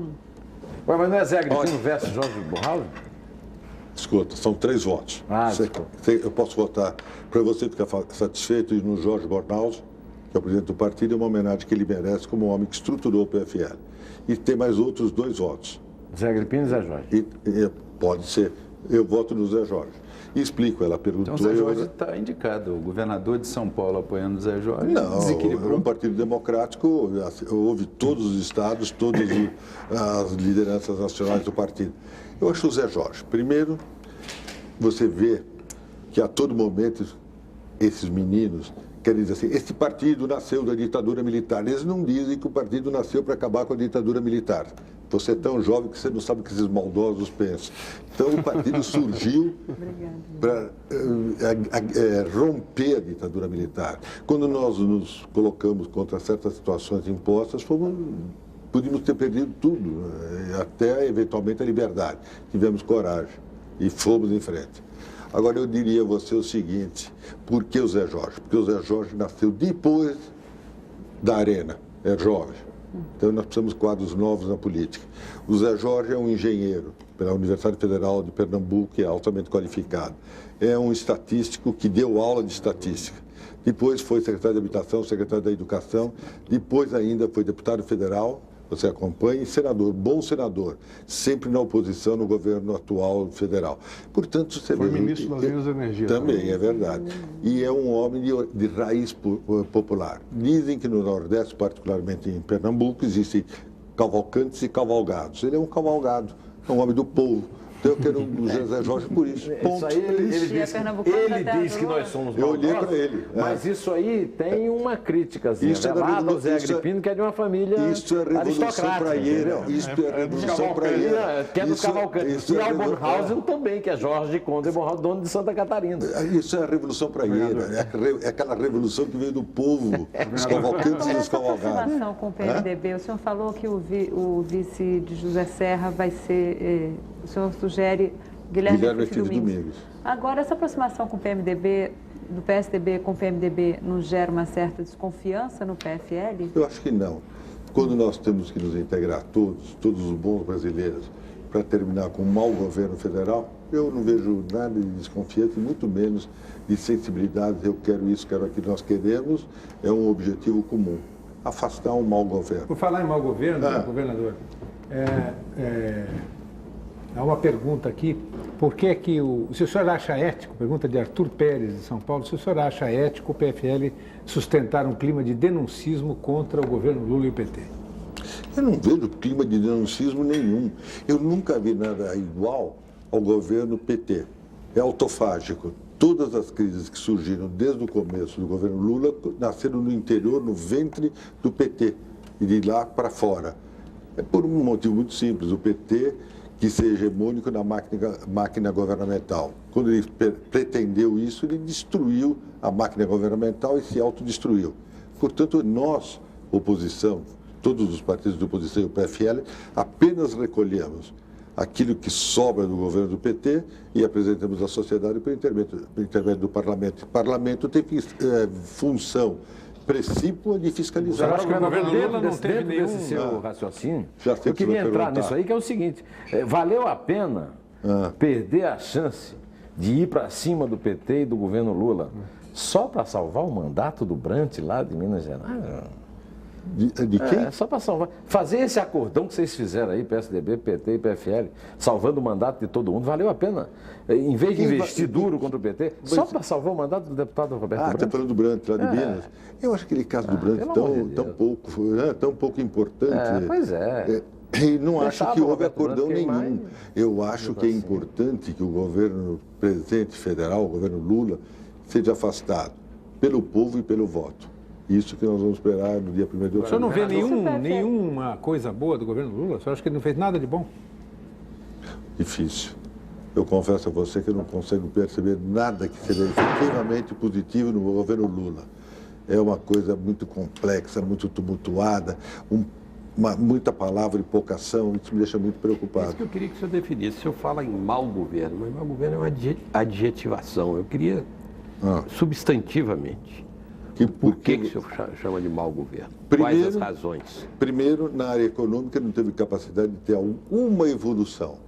Speaker 8: Ué, mas não é Zé Agripino versus Jorge Borralho?
Speaker 2: Escuta, são 3 votos. Eu posso votar para você ficar satisfeito no Jorge Bornhaus, que é o presidente do partido, é uma homenagem que ele merece como um homem que estruturou o PFL. E tem mais outros 2 votos.
Speaker 8: Zé Agripino e Zé Jorge.
Speaker 2: Pode ser. Eu voto no Zé Jorge. E explico, ela perguntou...
Speaker 7: Então o Zé Jorge está indicado. O governador de São Paulo apoiando o Zé Jorge
Speaker 2: não,
Speaker 7: desequilibrou.
Speaker 2: Um partido democrático, houve todos os estados, todas as lideranças nacionais do partido. Eu acho o Zé Jorge. Primeiro, você vê que a todo momento esses meninos querem dizer assim, esse partido nasceu da ditadura militar. Eles não dizem que o partido nasceu para acabar com a ditadura militar. Você é tão jovem que você não sabe o que esses maldosos pensam. Então, o partido surgiu para romper a ditadura militar. Quando nós nos colocamos contra certas situações impostas, podíamos ter perdido tudo, até eventualmente a liberdade. Tivemos coragem e fomos em frente. Agora, eu diria a você o seguinte: por que o Zé Jorge? Porque o Zé Jorge nasceu depois da Arena, é jovem. Então, nós precisamos de quadros novos na política. O Zé Jorge é um engenheiro pela Universidade Federal de Pernambuco, que é altamente qualificado. É um estatístico que deu aula de estatística. Depois foi secretário de Habitação, secretário da Educação. Depois ainda foi deputado federal, você acompanha, e senador, bom senador, sempre na oposição no governo atual federal. Portanto, você
Speaker 5: Foi
Speaker 2: vê,
Speaker 5: ministro das Minas e Energia.
Speaker 2: também, é verdade. E é um homem de raiz popular. Dizem que no Nordeste, particularmente em Pernambuco, existem cavalcantes e cavalgados. Ele é um cavalgado, é um homem do povo. Então eu quero o José Jorge por isso. Ponto.
Speaker 8: Isso aí ele diz que nós somos
Speaker 2: Eu olhei
Speaker 8: maldosos,
Speaker 2: para ele.
Speaker 8: mas isso aí tem uma crítica
Speaker 2: Isso é
Speaker 8: lá do Zé
Speaker 2: isso é-
Speaker 8: Agripino, que é de uma família
Speaker 2: Isso é revolução
Speaker 8: aristocrática,
Speaker 2: para ele.
Speaker 8: entendeu?
Speaker 2: Isso é revolução para ele.
Speaker 8: Que é dos
Speaker 2: Isso-
Speaker 8: Cavalcantes.
Speaker 2: isso
Speaker 8: E
Speaker 2: é revolução-
Speaker 8: Albonhausen também, que é Jorge de Conde Albonhausen, dono de Santa Catarina.
Speaker 2: Isso é a revolução para ele. É aquela revolução que veio do povo, dos cavalcantes e dos
Speaker 6: Essa
Speaker 2: cavalgados.
Speaker 6: aproximação com o PMDB, o senhor falou que o vice de José Serra vai ser, o senhor sugere Guilherme
Speaker 2: Filho Domingos.
Speaker 6: Agora, essa aproximação com o PMDB, do PSDB com o PMDB, não gera uma certa desconfiança no PFL?
Speaker 2: Eu acho que não. Quando nós temos que nos integrar todos os bons brasileiros, para terminar com um mau governo federal, eu não vejo nada de desconfiança, e muito menos de sensibilidade. Eu quero isso, quero aquilo. Nós queremos, é um objetivo comum, afastar um mau governo.
Speaker 1: Por falar em mau governo, governador, há uma pergunta aqui. Por que que se o senhor acha ético, pergunta de Arthur Pérez, de São Paulo, se o senhor acha ético o PFL sustentar um clima de denuncismo contra o governo Lula e o PT?
Speaker 2: Eu não vejo clima de denuncismo nenhum. Eu nunca vi nada igual ao governo PT. É autofágico. Todas as crises que surgiram desde o começo do governo Lula nasceram no interior, no ventre do PT, e de lá para fora. É por um motivo muito simples. O PT quis ser hegemônico na máquina governamental. Quando ele pretendeu isso, ele destruiu a máquina governamental e se autodestruiu. Portanto, nós, oposição, todos os partidos de oposição e o PFL, apenas recolhemos aquilo que sobra do governo do PT e apresentamos à sociedade por intermédio do parlamento. O parlamento tem função precípua de fiscalizar.
Speaker 8: Eu acho que o governo Lula não teve
Speaker 1: nenhum...
Speaker 8: desse seu raciocínio.
Speaker 2: Já sei
Speaker 8: Eu
Speaker 2: que você
Speaker 8: queria
Speaker 2: vai
Speaker 8: entrar
Speaker 2: perguntar.
Speaker 8: nisso aí, que é o seguinte, valeu a pena perder a chance de ir para cima do PT e do governo Lula só para salvar o mandato do Brant lá de Minas Gerais?
Speaker 2: De quem?
Speaker 8: Só para salvar. Fazer esse acordão que vocês fizeram aí, PSDB, PT e PFL, salvando o mandato de todo mundo, valeu a pena. Em vez de investir duro contra o PT, só para salvar o mandato do deputado Roberto Brant.
Speaker 2: Está falando do Brant, lá de Minas. Eu acho aquele caso do Brant tão pouco importante.
Speaker 8: Pois é.
Speaker 2: E não acho que houve acordão
Speaker 8: Brant queimar
Speaker 2: nenhum. Eu acho que é importante que o governo presente federal, o governo Lula, seja afastado pelo povo e pelo voto. Isso que nós vamos esperar no dia 1º de outubro.
Speaker 1: O senhor não vê nenhuma coisa boa do governo Lula? O senhor acha que ele não fez nada de bom?
Speaker 2: Difícil. Eu confesso a você que eu não consigo perceber nada que seja efetivamente positivo no governo Lula. É uma coisa muito complexa, muito tumultuada, muita palavra e pouca ação. Isso me deixa muito preocupado.
Speaker 3: Isso que eu queria que o senhor definisse. O senhor fala em mau governo, mas mau governo é uma adjetivação. Eu queria substantivamente. Por que o senhor chama de mau governo? Quais as razões?
Speaker 2: Primeiro, na área econômica, não teve capacidade de ter uma evolução.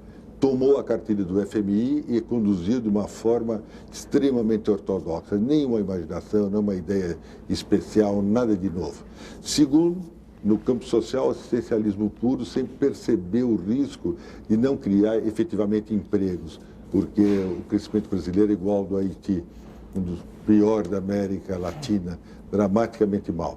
Speaker 2: Tomou a cartilha do FMI e conduziu de uma forma extremamente ortodoxa. Nenhuma imaginação, nenhuma ideia especial, nada de novo. Segundo, no campo social, assistencialismo puro, sem perceber o risco de não criar efetivamente empregos, porque o crescimento brasileiro é igual ao do Haiti, um dos piores da América Latina, dramaticamente mal.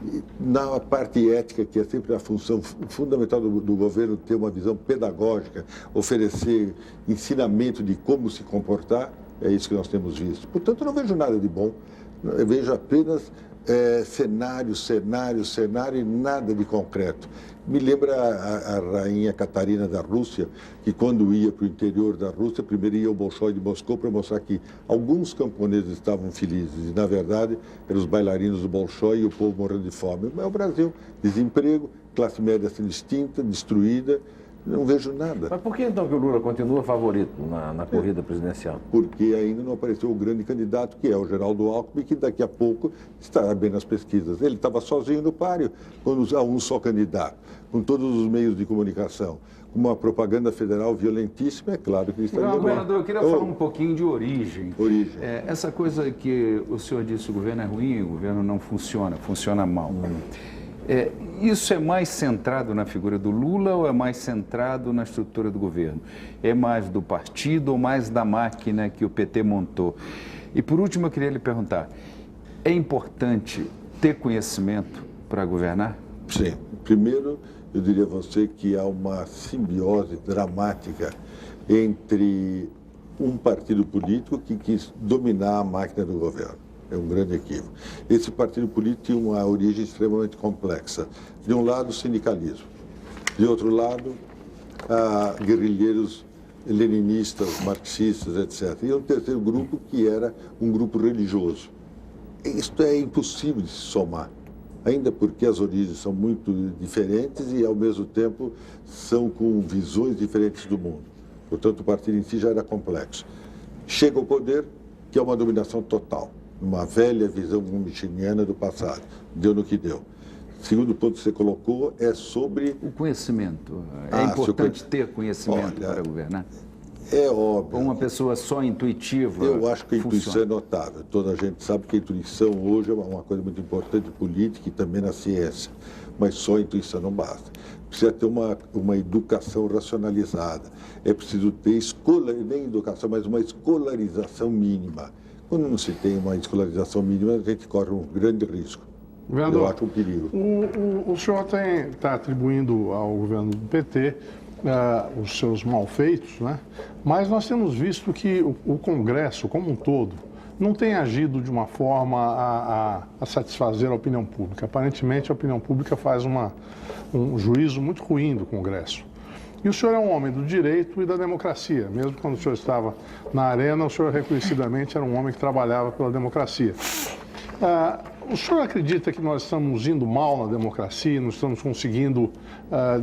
Speaker 2: E na parte ética, que é sempre a função fundamental do governo, ter uma visão pedagógica, oferecer ensinamento de como se comportar, é isso que nós temos visto. Portanto, eu não vejo nada de bom, eu vejo apenas cenário e nada de concreto. Me lembra a rainha Catarina da Rússia, que quando ia para o interior da Rússia, primeiro ia ao Bolshoi de Moscou para mostrar que alguns camponeses estavam felizes. E, na verdade, eram os bailarinos do Bolshoi e o povo morrendo de fome. Mas o Brasil, desemprego, classe média sendo extinta, destruída, não vejo nada.
Speaker 8: Mas por que então que o Lula continua favorito na corrida presidencial?
Speaker 2: Porque ainda não apareceu o grande candidato, que é o Geraldo Alckmin, que daqui a pouco estará bem nas pesquisas. Ele estava sozinho no páreo, quando há um só candidato, com todos os meios de comunicação, com uma propaganda federal violentíssima, é claro que ele estaria bem.
Speaker 7: Governador, eu queria falar um pouquinho de origem. Essa coisa que o senhor disse, o governo é ruim, o governo não funciona, funciona mal. Isso é mais centrado na figura do Lula ou é mais centrado na estrutura do governo? É mais do partido ou mais da máquina que o PT montou? E por último, eu queria lhe perguntar, é importante ter conhecimento para governar?
Speaker 2: Sim. Primeiro, eu diria a você que há uma simbiose dramática entre um partido político que quis dominar a máquina do governo. É um grande equívoco. Esse partido político tinha uma origem extremamente complexa. De um lado, o sindicalismo. De outro lado, guerrilheiros leninistas, marxistas, etc. E um terceiro grupo que era um grupo religioso. Isto é impossível de se somar, ainda porque as origens são muito diferentes e, ao mesmo tempo, são com visões diferentes do mundo. Portanto, o partido em si já era complexo. Chega ao poder, que é uma dominação total, uma velha visão michiniana do passado. Deu no que deu. Segundo ponto que você colocou é sobre...
Speaker 7: O conhecimento. É importante ter conhecimento para governar?
Speaker 2: É óbvio.
Speaker 7: Ou uma pessoa só intuitiva?
Speaker 2: Eu acho que a intuição é notável. Toda a gente sabe que a intuição hoje é uma coisa muito importante política e também na ciência. Mas só a intuição não basta. Precisa ter uma educação racionalizada. É preciso ter nem educação, mas uma escolarização mínima. Quando não se tem uma escolarização mínima, a gente corre um grande risco.
Speaker 5: Governador,
Speaker 2: eu acho um perigo.
Speaker 5: O senhor está atribuindo ao governo do PT os seus malfeitos, né? Mas nós temos visto que o Congresso, como um todo, não tem agido de uma forma a satisfazer a opinião pública. Aparentemente, a opinião pública faz um juízo muito ruim do Congresso. E o senhor é um homem do direito e da democracia. Mesmo quando o senhor estava na arena, o senhor reconhecidamente era um homem que trabalhava pela democracia. O senhor acredita que nós estamos indo mal na democracia, não estamos conseguindo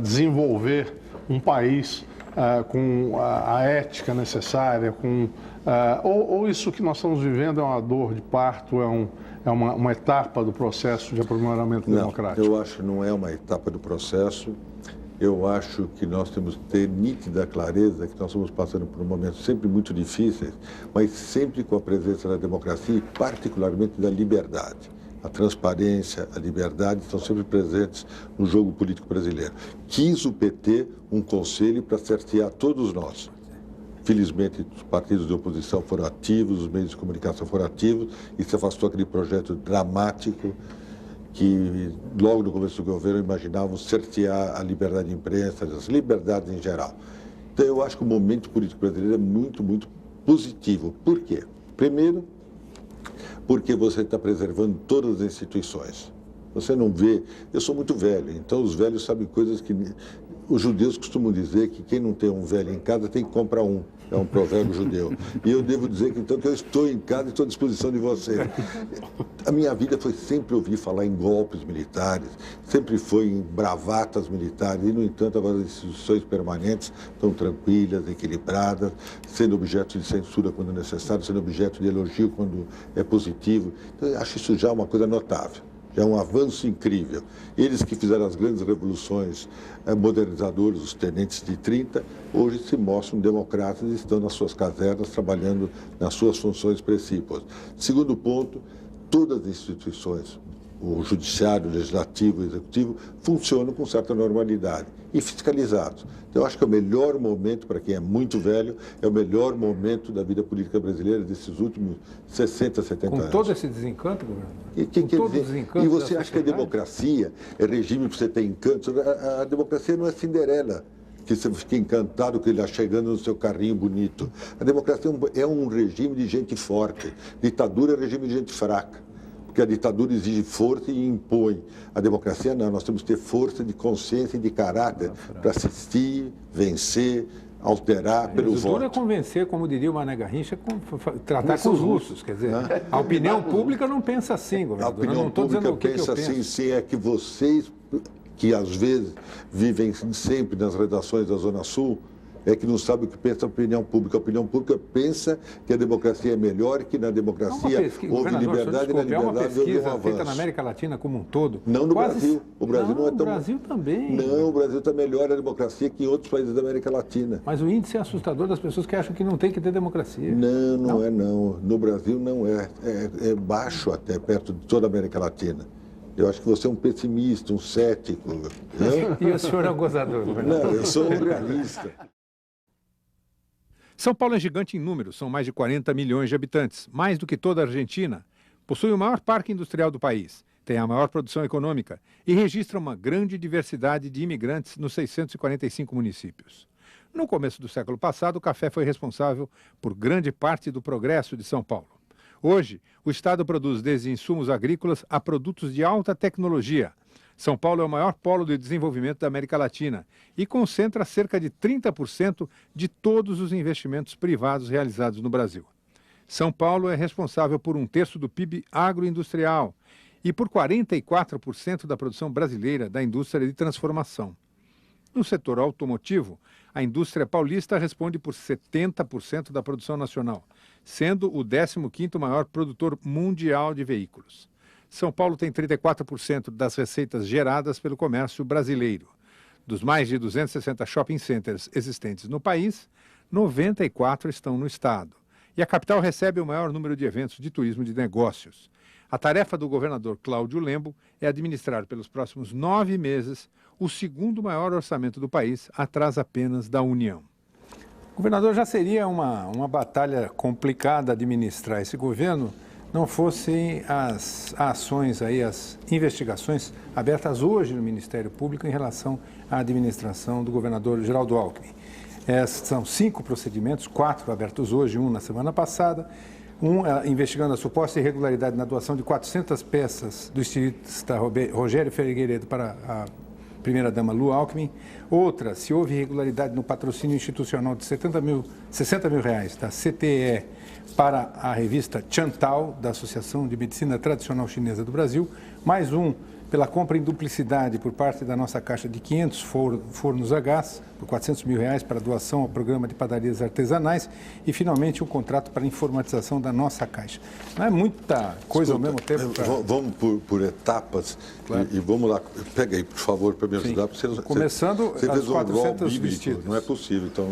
Speaker 5: desenvolver um país com a ética necessária, ou isso que nós estamos vivendo é uma dor de parto, é uma etapa do processo de aprimoramento democrático?
Speaker 2: Eu acho que não é uma etapa do processo. Eu acho que nós temos que ter nítida clareza que nós estamos passando por momentos sempre muito difíceis, mas sempre com a presença da democracia e particularmente da liberdade. A transparência, a liberdade estão sempre presentes no jogo político brasileiro. Quis o PT um conselho para cercear todos nós. Felizmente, os partidos de oposição foram ativos, os meios de comunicação foram ativos e se afastou aquele projeto dramático que, logo no começo do governo, imaginavam cercear a liberdade de imprensa, as liberdades em geral. Então, eu acho que o momento político brasileiro é muito, muito positivo. Por quê? Primeiro, porque você está preservando todas as instituições. Você não vê... Eu sou muito velho, então os velhos sabem coisas que... Os judeus costumam dizer que quem não tem um velho em casa tem que comprar um. É um provérbio judeu. E eu devo dizer que, então, que eu estou em casa e estou à disposição de vocês. A minha vida foi sempre ouvir falar em golpes militares, sempre foi em bravatas militares, e, no entanto, agora as instituições permanentes estão tranquilas, equilibradas, sendo objeto de censura quando necessário, sendo objeto de elogio quando é positivo. Então, eu acho isso já uma coisa notável. Já é um avanço incrível. Eles que fizeram as grandes revoluções modernizadoras, os tenentes de 30, hoje se mostram democratas e estão nas suas casernas, trabalhando nas suas funções precípuas. Segundo ponto, todas as instituições, o judiciário, o legislativo, o executivo, funcionam com certa normalidade e fiscalizados. Então, eu acho que é o melhor momento, para quem é muito velho, é o melhor momento da vida política brasileira desses últimos 60, 70 anos.
Speaker 1: Com todo esse desencanto, governador?
Speaker 2: E você acha que a democracia é regime para você ter encanto? A democracia não é Cinderela, que você fica encantado com ele chegando no seu carrinho bonito. A democracia é um regime de gente forte. Ditadura é regime de gente fraca. Porque a ditadura exige força e impõe. A democracia não, nós temos que ter força de consciência e de caráter para assistir, vencer, alterar pelo voto.
Speaker 1: Dura convencer, como diria o Mané Garrincha, tratar com os russos. Quer dizer, a opinião pública não pensa assim, governador.
Speaker 2: A opinião pública pensa assim, sim, é que vocês, que às vezes vivem sempre nas redações da Zona Sul, é que não sabe o que pensa a opinião pública. A opinião pública pensa que a democracia é melhor, que na democracia houve liberdade e na liberdade houve um avanço. É uma pesquisa
Speaker 1: feita na América Latina como um todo.
Speaker 2: Não no Brasil. O Brasil não é tão...
Speaker 1: O Brasil também.
Speaker 2: Não, o Brasil está melhor a democracia que em outros países da América Latina.
Speaker 1: Mas o índice é assustador das pessoas que acham que não tem que ter democracia.
Speaker 2: Não é não. No Brasil não é. É baixo até, perto de toda a América Latina. Eu acho que você é um pessimista, um cético.
Speaker 1: E o senhor é um gozador, governador?
Speaker 2: Não, eu sou um realista.
Speaker 1: São Paulo é gigante em números, são mais de 40 milhões de habitantes, mais do que toda a Argentina. Possui o maior parque industrial do país, tem a maior produção econômica e registra uma grande diversidade de imigrantes nos 645 municípios. No começo do século passado, o café foi responsável por grande parte do progresso de São Paulo. Hoje, o estado produz desde insumos agrícolas a produtos de alta tecnologia. São Paulo é o maior polo de desenvolvimento da América Latina e concentra cerca de 30% de todos os investimentos privados realizados no Brasil. São Paulo é responsável por 1/3 do PIB agroindustrial e por 44% da produção brasileira da indústria de transformação. No setor automotivo, a indústria paulista responde por 70% da produção nacional, sendo o 15º maior produtor mundial de veículos. São Paulo tem 34% das receitas geradas pelo comércio brasileiro. Dos mais de 260 shopping centers existentes no país, 94 estão no estado. E a capital recebe o maior número de eventos de turismo de negócios. A tarefa do governador Cláudio Lembo é administrar pelos próximos 9 meses o segundo maior orçamento do país, atrás apenas da União. Governador, já seria uma batalha complicada administrar esse governo, não fossem as ações aí, as investigações abertas hoje no Ministério Público em relação à administração do governador Geraldo Alckmin. São 5 procedimentos, 4 abertos hoje, 1 na semana passada, investigando a suposta irregularidade na doação de 400 peças do estilista Rogério Figueiredo para a primeira-dama Lu Alckmin. Outra, se houve irregularidade no patrocínio institucional de 60 mil reais da CTE para a revista Chantal, da Associação de Medicina Tradicional Chinesa do Brasil. Mais um, pela compra em duplicidade por parte da nossa Caixa de 500 fornos a gás, por 400 mil reais para doação ao programa de padarias artesanais. E, finalmente, um contrato para informatização da nossa Caixa. Não é muita coisa ao mesmo tempo?
Speaker 2: Vamos por etapas, claro. E vamos lá. Pega aí, por favor, para me ajudar.
Speaker 1: Começando
Speaker 2: às
Speaker 1: 400 vestidos.
Speaker 2: Não é possível, então,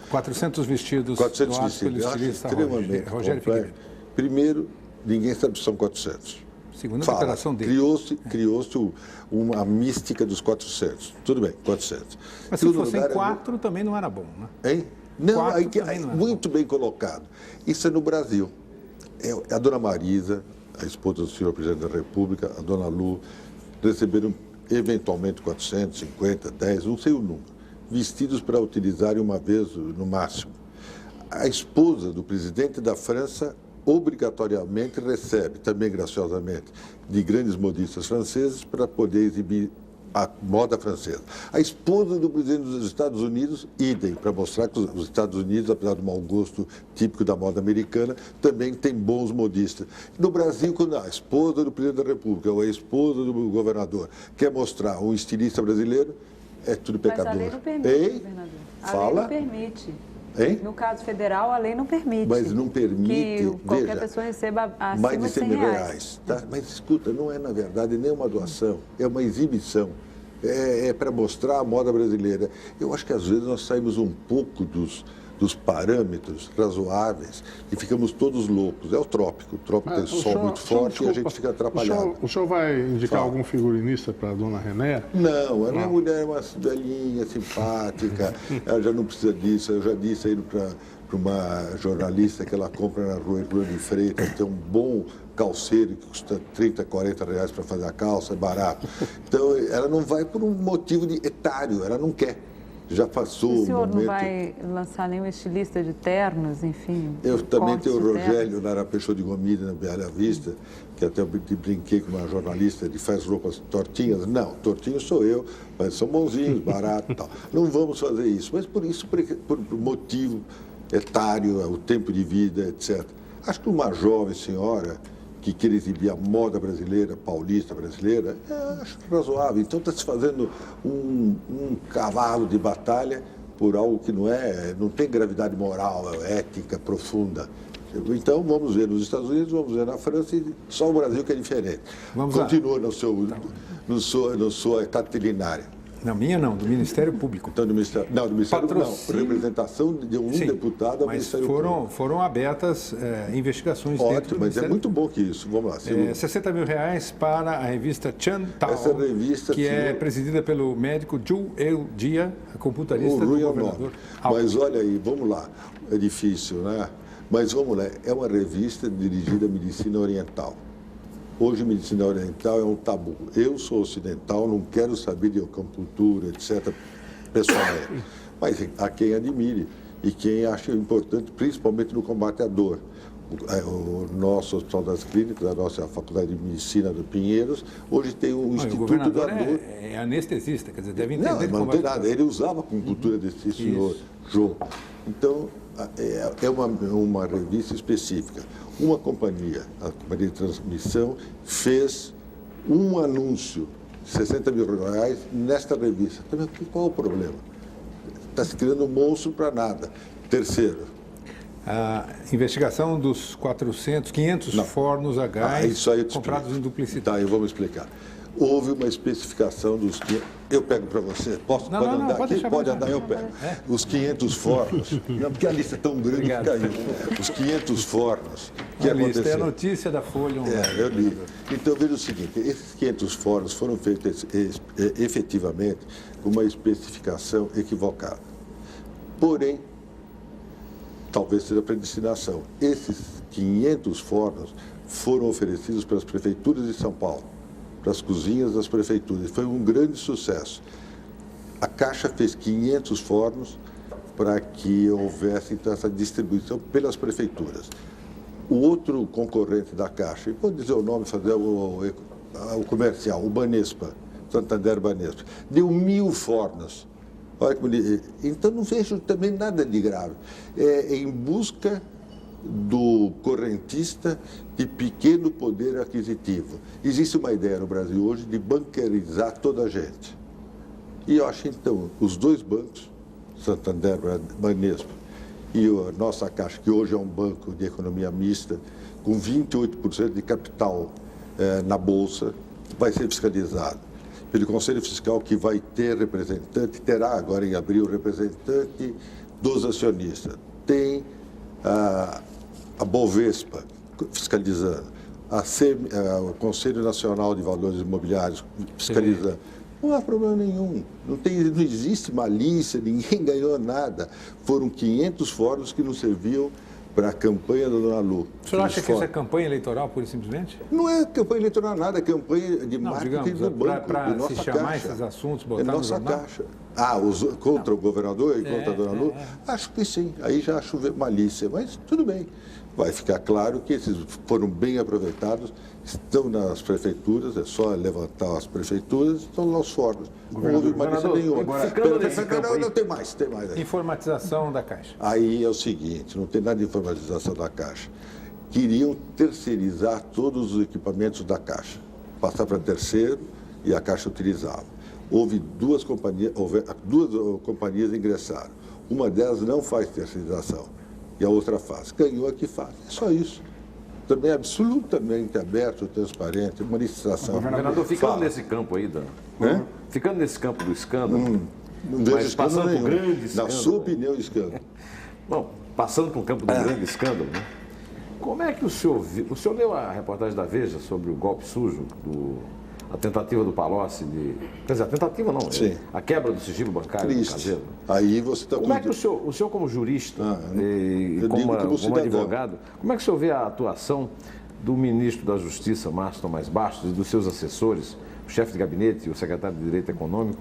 Speaker 1: 400 vestidos
Speaker 2: 400
Speaker 1: doados pelo estilista Rogério Figueiredo.
Speaker 2: Primeiro, ninguém sabe se são 400.
Speaker 1: Segundo a declaração dele.
Speaker 2: Criou-se uma mística dos 400. Tudo bem, 400.
Speaker 1: Mas se fossem 4, também não era bom, né?
Speaker 2: Hein? Não, muito bem colocado. Isso é no Brasil. A dona Marisa, a esposa do senhor presidente da República, a dona Lu, receberam eventualmente 450, 10, não sei o número, vestidos para utilizarem uma vez no máximo. A esposa do presidente da França obrigatoriamente recebe, também graciosamente, de grandes modistas franceses para poder exibir a moda francesa. A esposa do presidente dos Estados Unidos, idem, para mostrar que os Estados Unidos, apesar do mau gosto típico da moda americana, também tem bons modistas. No Brasil, quando a esposa do presidente da República ou a esposa do governador quer mostrar um estilista brasileiro, é tudo pecador.
Speaker 6: Mas a lei não permite, governador. A lei não permite.
Speaker 2: Hein?
Speaker 6: No caso federal, a lei não permite.
Speaker 2: Mas não permite,
Speaker 6: que qualquer pessoa receba acima
Speaker 2: mais de 100 mil reais. Tá? Mas escuta, não é na verdade nem uma doação, é uma exibição. É para mostrar a moda brasileira. Eu acho que às vezes nós saímos um pouco dos parâmetros razoáveis e ficamos todos loucos. É o trópico tem sol muito forte e a gente fica atrapalhado.
Speaker 5: O senhor vai indicar algum figurinista para a dona René?
Speaker 2: Não, a minha mulher é uma velhinha, simpática, ela já não precisa disso. Eu já disse aí para uma jornalista que ela compra na rua de Freitas, tem um bom calceiro que custa 30, 40 reais para fazer a calça, é barato. Então, ela não vai por um motivo de etário, ela não quer. Já passou o momento...
Speaker 6: O senhor não vai lançar nenhum estilista de ternos, enfim?
Speaker 2: Eu também tenho o Rogério Lara Peixoto de Gomide, na Bela Vista, que até brinquei com uma jornalista, ele faz roupas tortinhas. Não, tortinho sou eu, mas são bonzinhos, barato e tal. Não vamos fazer isso, mas por motivo etário, o tempo de vida, etc. Acho que uma jovem senhora que queira exibir a moda brasileira, paulista brasileira, acho razoável. Então está se fazendo um cavalo de batalha por algo que não tem gravidade moral, ética profunda. Então vamos ver nos Estados Unidos, vamos ver na França e só o Brasil que é diferente. Continua na sua catillinária.
Speaker 1: Não, minha não, do Ministério Público.
Speaker 2: Então, do Ministério não,
Speaker 1: Patrocínio...
Speaker 2: representação de um
Speaker 1: Sim,
Speaker 2: deputado ao
Speaker 1: mas
Speaker 2: Ministério Público.
Speaker 1: Foram abertas investigações dentro do
Speaker 2: Ótimo, mas
Speaker 1: Ministério
Speaker 2: é muito bom que isso. Vamos lá.
Speaker 1: R$60 mil para a revista Chan Tao,
Speaker 2: Essa revista,
Speaker 1: que é
Speaker 2: senhor...
Speaker 1: presidida pelo médico Zhu Eujia, computarista
Speaker 2: O
Speaker 1: do
Speaker 2: Rui
Speaker 1: governador.
Speaker 2: Mas olha aí, vamos lá. É difícil, né? Mas vamos lá. É uma revista dirigida à medicina oriental. Hoje, medicina oriental é um tabu. Eu sou ocidental, não quero saber de acupuntura, etc. Pessoal, mas há quem admire e quem acha importante, principalmente no combate à dor. O nosso Hospital das Clínicas, a nossa Faculdade de Medicina do Pinheiros, hoje tem um Instituto da Dor.
Speaker 1: É anestesista, quer dizer, deve entender.
Speaker 2: Não tem nada. Ele usava a acupuntura desse senhor, Jô. Então, é uma revista específica. Uma companhia, a companhia de transmissão, fez um anúncio de R$60 mil nesta revista. Também, qual é o problema? Está se criando um monstro para nada. Terceiro.
Speaker 1: A investigação dos 500 fornos a gás comprados em duplicidade.
Speaker 2: Tá, eu vou me explicar. Houve uma especificação dos... Eu pego para você. Pode andar aqui? Pode andar, eu pego. Os 500 fornos. Não, porque a lista é tão grande que caiu. Os 500 fornos. Que aconteceu?
Speaker 1: É a notícia da Folha Online.
Speaker 2: Eu li. Então, veja o seguinte. Esses 500 fornos foram feitos efetivamente com uma especificação equivocada. Porém, talvez seja predestinação. Esses 500 fornos foram oferecidos pelas prefeituras de São Paulo, para as cozinhas das prefeituras. Foi um grande sucesso. A Caixa fez 500 fornos para que houvesse então, essa distribuição pelas prefeituras. O outro concorrente da Caixa, e vou dizer o nome, fazer o comercial, o Banespa, Santander Banespa, deu 1.000 fornos. Olha como então não vejo também nada de grave. É em busca do correntista de pequeno poder aquisitivo. Existe uma ideia no Brasil hoje de bancarizar toda a gente. E eu acho, então, os dois bancos, Santander, Banespa e a nossa Caixa, que hoje é um banco de economia mista, com 28% de capital na Bolsa, vai ser fiscalizado pelo Conselho Fiscal, que vai ter representante, terá agora em abril representante dos acionistas. Tem a Bovespa fiscalizando, o Conselho Nacional de Valores Imobiliários fiscalizando. Não há problema nenhum, não existe malícia, ninguém ganhou nada. Foram 500 fóruns que não serviam para a campanha da Dona Lu.
Speaker 1: O senhor acha que isso é campanha eleitoral, pura e simplesmente?
Speaker 2: Não é campanha eleitoral nada, é campanha de marketing do banco,
Speaker 1: para se chamar esses assuntos, botar no jornal?
Speaker 2: Caixa. Contra o governador e contra a Dona Lu? Acho que sim, aí já acho malícia, mas tudo bem. Vai ficar claro que esses foram bem aproveitados, estão nas prefeituras, é só levantar as prefeituras, estão lá os fóruns. Não houve malícia nenhuma. Não, tem mais aí.
Speaker 1: Informatização da Caixa.
Speaker 2: Aí é o seguinte, não tem nada de informatização da Caixa. Queriam terceirizar todos os equipamentos da Caixa, passar para terceiro e a Caixa utilizava. Houve duas companhias ingressaram. Uma delas não faz terceirização e a outra faz. Ganhou a que faz. É só isso. Também é absolutamente aberto, transparente, uma licitação.
Speaker 8: Governador, ficando nesse campo aí, Dan, ficando nesse campo do escândalo,
Speaker 2: não vejo
Speaker 8: mas passando por um grande escândalo.
Speaker 2: Na sua opinião, escândalo.
Speaker 8: Bom, passando por um campo do grande escândalo, né? Como é que o senhor viu? O senhor leu a reportagem da Veja sobre o golpe sujo, a tentativa do Palocci de... Quer dizer, a tentativa não, a quebra do sigilo bancário do Caseiro.
Speaker 2: Aí você está...
Speaker 8: Como é que o senhor como jurista e como advogado, como é que o senhor vê a atuação do ministro da Justiça, Márcio Tomás Bastos, e dos seus assessores, o chefe de gabinete e o secretário de Direito Econômico,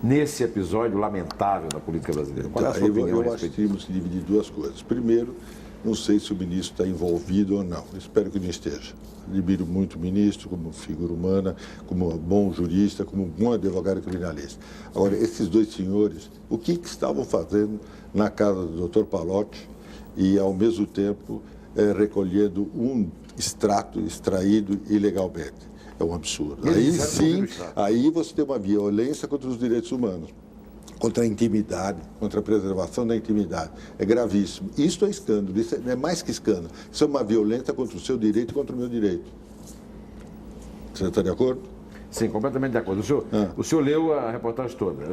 Speaker 8: nesse episódio lamentável da política brasileira? Qual é a sua opinião?
Speaker 2: Eu acho que temos que dividir duas coisas. Primeiro, não sei se o ministro está envolvido ou não. Espero que não esteja. Admiro muito o ministro como figura humana, como bom jurista, como bom advogado criminalista. Agora, esses dois senhores, o que estavam fazendo na casa do Dr. Palocci e, ao mesmo tempo, recolhendo um extrato extraído ilegalmente? É um absurdo. Aí sim, aí você tem uma violência contra os direitos humanos, contra a intimidade, contra a preservação da intimidade. É gravíssimo. Isso é escândalo, isso é mais que escândalo. Isso é uma violência contra o seu direito e contra o meu direito. Você está de acordo?
Speaker 8: Sim, completamente de acordo. O senhor leu a reportagem toda.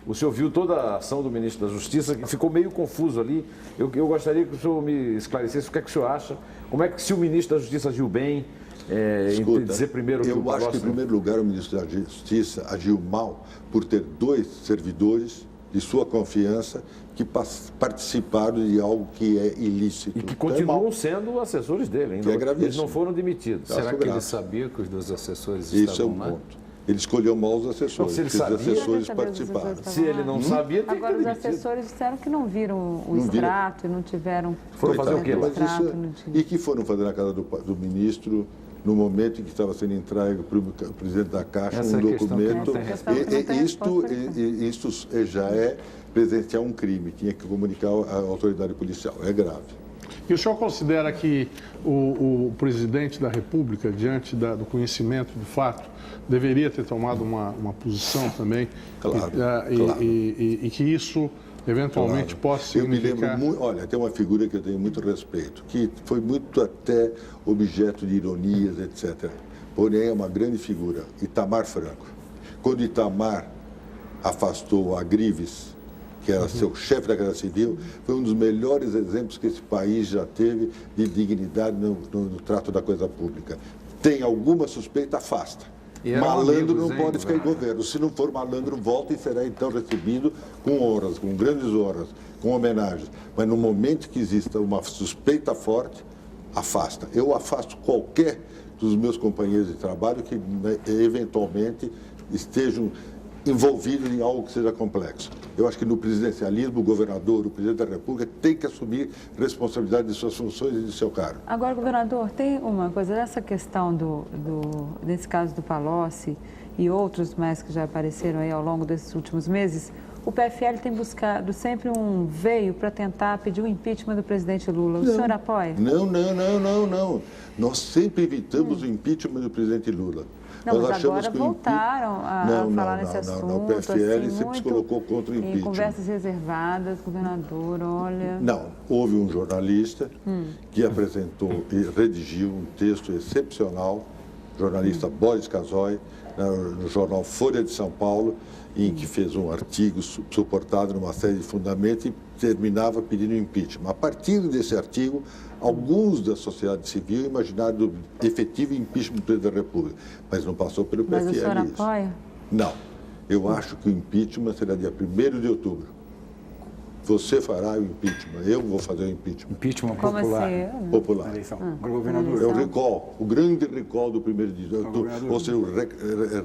Speaker 8: O senhor viu toda a ação do ministro da Justiça, que ficou meio confuso ali. Eu gostaria que o senhor me esclarecesse o que é que o senhor acha. Como é que, se o ministro da Justiça agiu bem,
Speaker 2: Escuta,
Speaker 8: dizer primeiro que
Speaker 2: eu acho que, em primeiro lugar, o ministro da Justiça agiu mal por ter 2 servidores de sua confiança que participaram de algo que é ilícito.
Speaker 8: E que continuam sendo assessores dele, ainda.
Speaker 2: Que é gravíssimo.
Speaker 8: Eles não foram demitidos.
Speaker 7: Será que ele sabia que os 2 assessores
Speaker 2: Isso
Speaker 7: estavam
Speaker 2: é
Speaker 7: lá?
Speaker 2: ponto. Ele escolheu mal os assessores,
Speaker 8: Se ele
Speaker 2: porque
Speaker 8: sabia,
Speaker 2: os assessores participaram.
Speaker 8: Se ele não sabia, tem que
Speaker 6: Agora,
Speaker 8: ter
Speaker 6: os
Speaker 8: demitido.
Speaker 6: assessores disseram que não viram o extrato e não tiveram...
Speaker 8: Foram fazer o quê lá?
Speaker 2: Mas e que foram fazer na casa do ministro no momento em que estava sendo entregue para o presidente da Caixa
Speaker 7: Essa
Speaker 2: um
Speaker 7: questão
Speaker 2: documento.
Speaker 7: que não tem
Speaker 2: Isto já é presenciar um crime, tinha que comunicar à autoridade policial, é grave.
Speaker 5: E o senhor considera que o presidente da República, diante do conhecimento do fato, deveria ter tomado uma posição também?
Speaker 2: Claro,
Speaker 5: E que isso, eventualmente, possa significar...
Speaker 2: Eu me lembro muito, olha, tem uma figura que eu tenho muito respeito, que foi muito até objeto de ironias, etc. Porém, é uma grande figura, Itamar Franco. Quando Itamar afastou a Grives, que era seu chefe da Casa Civil, foi um dos melhores exemplos que esse país já teve de dignidade no trato da coisa pública. Tem alguma suspeita, afasta. Malandro não pode ficar em governo. Se não for malandro, volta e será então recebido com honras, com grandes honras, com homenagens. Mas no momento que exista uma suspeita forte, afasta. Eu afasto qualquer dos meus companheiros de trabalho que eventualmente estejam envolvidos em algo que seja complexo. Eu acho que no presidencialismo, o governador, o presidente da República tem que assumir responsabilidade de suas funções e de seu cargo.
Speaker 6: Agora, governador, tem uma coisa, nessa questão desse caso do Palocci e outros mais que já apareceram aí ao longo desses últimos meses, o PFL tem buscado sempre um veio para tentar pedir o impeachment do presidente Lula. O senhor apoia?
Speaker 2: Não. Nós sempre evitamos o impeachment do presidente Lula.
Speaker 6: Não,
Speaker 2: nós
Speaker 6: mas agora voltaram a falar nesse assunto.
Speaker 2: O PFL
Speaker 6: assim,
Speaker 2: sempre se colocou contra o impeachment.
Speaker 6: Em conversas reservadas, governador, olha...
Speaker 2: Não, houve um jornalista que apresentou e redigiu um texto excepcional, jornalista Boris Casoy, no jornal Folha de São Paulo, em que fez um artigo suportado numa série de fundamentos e terminava pedindo impeachment. A partir desse artigo, alguns da sociedade civil imaginaram o efetivo impeachment do presidente da República, mas não passou pelo PFL.
Speaker 6: Mas o senhor apoia?
Speaker 2: Não. Eu acho que o impeachment será dia 1º de outubro. Você fará o impeachment, eu vou fazer o impeachment.
Speaker 4: Impeachment
Speaker 6: Como
Speaker 4: popular.
Speaker 6: assim?
Speaker 2: Popular.
Speaker 4: Governador.
Speaker 2: É o recall, o grande recall do 1º de outubro, ou seja, o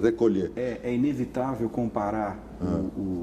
Speaker 2: recolher.
Speaker 4: É inevitável comparar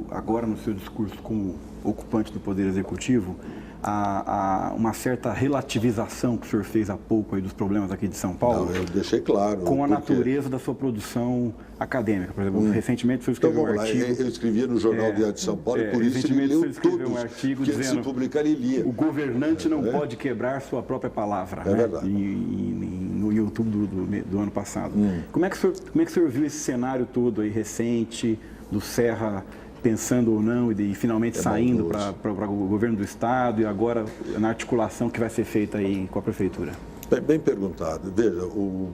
Speaker 4: agora no seu discurso com o ocupante do Poder Executivo a uma certa relativização que o senhor fez há pouco aí dos problemas aqui de São Paulo.
Speaker 2: Não, eu deixei claro.
Speaker 4: Com a natureza da sua produção acadêmica. Por exemplo, recentemente o senhor escreveu um artigo...
Speaker 2: Eu escrevia no Jornal Diário de São Paulo, e por isso ele leu todos
Speaker 4: um artigo
Speaker 2: que
Speaker 4: dizendo,
Speaker 2: se publicar ele lia.
Speaker 4: O governante não pode quebrar sua própria palavra.
Speaker 2: É verdade.
Speaker 4: No YouTube do ano passado. Como é que o senhor viu esse cenário todo aí recente, do Serra pensando ou não e finalmente saindo para o governo do Estado e agora na articulação que vai ser feita aí com a Prefeitura?
Speaker 2: Bem perguntado. Veja, o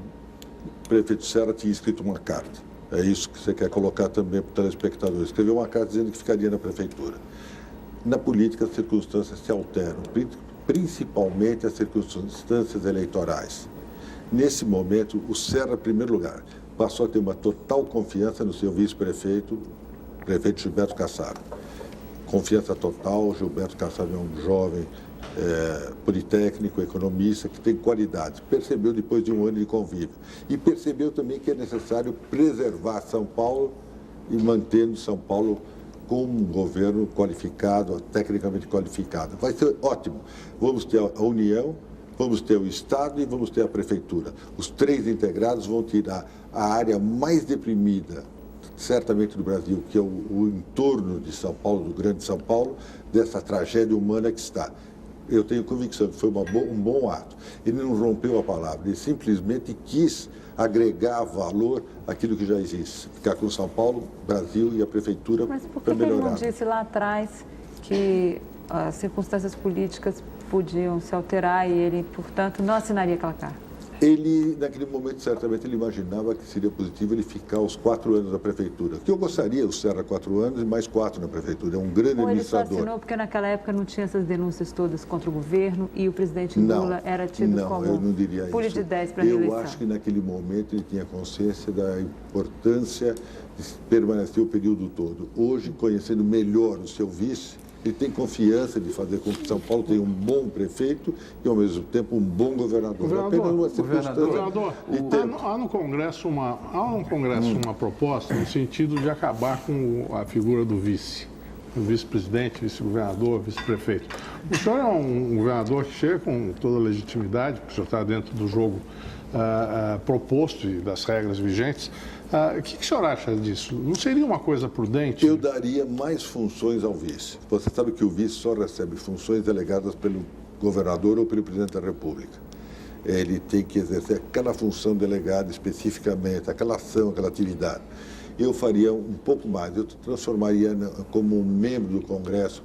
Speaker 2: prefeito Serra tinha escrito uma carta. É isso que você quer colocar também para o telespectador. Escreveu uma carta dizendo que ficaria na Prefeitura. Na política, as circunstâncias se alteram, principalmente as circunstâncias eleitorais. Nesse momento, o Serra, em primeiro lugar, passou a ter uma total confiança no seu vice-prefeito, prefeito Gilberto Kassab. Confiança total, Gilberto Kassab é um jovem politécnico, economista, que tem qualidade. Percebeu depois de um ano de convívio. E percebeu também que é necessário preservar São Paulo e mantendo São Paulo com um governo qualificado, tecnicamente qualificado. Vai ser ótimo. Vamos ter a União, vamos ter o Estado e vamos ter a Prefeitura. Os 3 integrados vão tirar a área mais deprimida, certamente do Brasil, que é o entorno de São Paulo, do Grande São Paulo, dessa tragédia humana que está. Eu tenho convicção que foi um bom ato. Ele não rompeu a palavra, ele simplesmente quis agregar valor àquilo que já existe. Ficar com São Paulo, Brasil e a Prefeitura para melhorar.
Speaker 6: Mas por que ele não disse lá atrás que as circunstâncias políticas podiam se alterar e ele, portanto, não assinaria aquela carta?
Speaker 2: Ele, naquele momento, certamente, ele imaginava que seria positivo ele ficar os 4 anos na prefeitura. Que eu gostaria, o Serra 4 anos e mais 4 na prefeitura. É um grande
Speaker 6: Ou ele só
Speaker 2: administrador.
Speaker 6: assinou porque naquela época não tinha essas denúncias todas contra o governo e o presidente Lula era tido como
Speaker 2: eu não diria
Speaker 6: pule
Speaker 2: isso.
Speaker 6: de 10 para a reeleição.
Speaker 2: Eu acho que naquele momento ele tinha consciência da importância de permanecer o período todo. Hoje, conhecendo melhor o seu vice, ele tem confiança de fazer com que São Paulo tenha um bom prefeito e, ao mesmo tempo, um bom governador. Apenas uma circunstância.
Speaker 5: Governador, há no Congresso uma proposta no sentido de acabar com a figura do vice. O vice-presidente, vice-governador, vice-prefeito. O senhor é um governador que chega com toda a legitimidade, porque o senhor está dentro do jogo proposto e das regras vigentes. O que o senhor acha disso? Não seria uma coisa prudente?
Speaker 2: Eu daria mais funções ao vice. Você sabe que o vice só recebe funções delegadas pelo governador ou pelo presidente da República. Ele tem que exercer aquela função delegada especificamente, aquela ação, aquela atividade. Eu faria um pouco mais, eu transformaria como um membro do Congresso,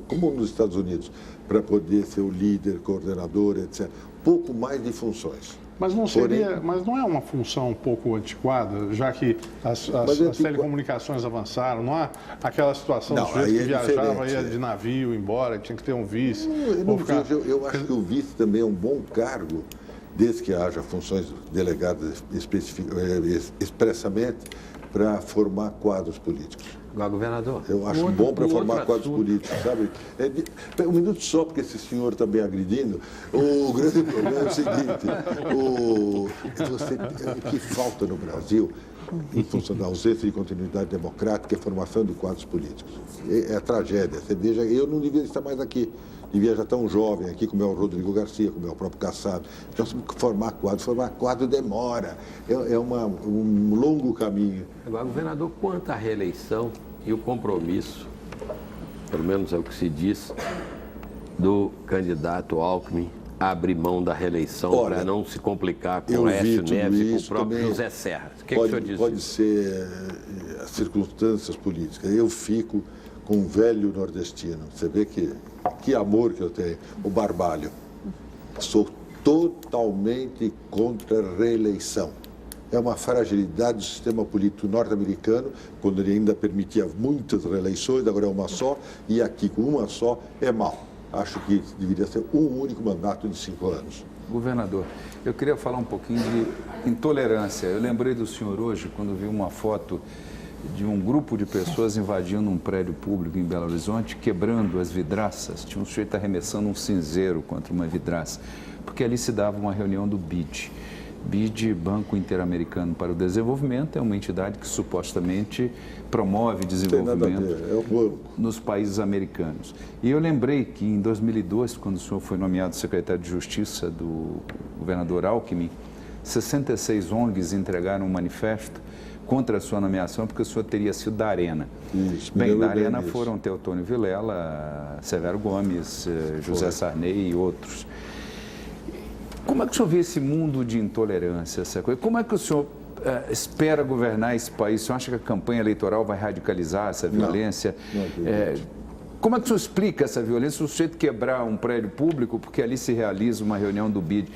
Speaker 2: como nos Estados Unidos, para poder ser o líder, coordenador, etc. Pouco mais de funções.
Speaker 5: Mas não é uma função um pouco antiquada, já que as telecomunicações avançaram, não há aquela situação do sujeito que viajava, ia de navio embora, tinha que ter um vice.
Speaker 2: Eu acho que o vice também é um bom cargo, desde que haja funções delegadas expressamente para formar quadros políticos.
Speaker 3: Agora, governador.
Speaker 2: Eu acho bom para formar quadros políticos, sabe? Um minuto só, porque esse senhor está me agredindo. O grande problema é o seguinte: o que falta no Brasil, em função da ausência de continuidade democrática, é a formação de quadros políticos. É tragédia. Você veja, eu não devia estar mais aqui. Devia já estar um jovem aqui, como é o Rodrigo Garcia, como é o próprio Kassab. Então, formar quadro demora. É um longo caminho.
Speaker 3: Agora, governador, quanto à reeleição e o compromisso, pelo menos é o que se diz, do candidato Alckmin a abrir mão da reeleição para não se complicar com o Aécio Neves e com o próprio José Serra. O que o senhor diz?
Speaker 2: Pode ser as circunstâncias políticas. Eu fico com um velho nordestino. Você vê que amor que eu tenho. O Barbalho. Sou totalmente contra a reeleição. É uma fragilidade do sistema político norte-americano, quando ele ainda permitia muitas reeleições, agora é uma só, e aqui com uma só é mal. Acho que deveria ser um único mandato de 5 anos.
Speaker 7: Governador, eu queria falar um pouquinho de intolerância. Eu lembrei do senhor hoje, quando vi uma foto de um grupo de pessoas invadindo um prédio público em Belo Horizonte, quebrando as vidraças. Tinha um sujeito arremessando um cinzeiro contra uma vidraça, porque ali se dava uma reunião do BID. BID, Banco Interamericano para o Desenvolvimento, é uma entidade que supostamente promove desenvolvimento nos países americanos. E eu lembrei que em 2002, quando o senhor foi nomeado secretário de Justiça do governador Alckmin, 66 ONGs entregaram um manifesto contra a sua nomeação, porque o senhor teria sido da Arena.
Speaker 2: Isso,
Speaker 7: bem, da Arena foram Teotônio Vilela, Severo Gomes, José Sarney e outros. Como é que o senhor vê esse mundo de intolerância, essa coisa? Como é que o senhor espera governar esse país? O senhor acha que a campanha eleitoral vai radicalizar essa violência? Como é que o senhor explica essa violência? Se o sujeito quebrar um prédio público, porque ali se realiza uma reunião do BID,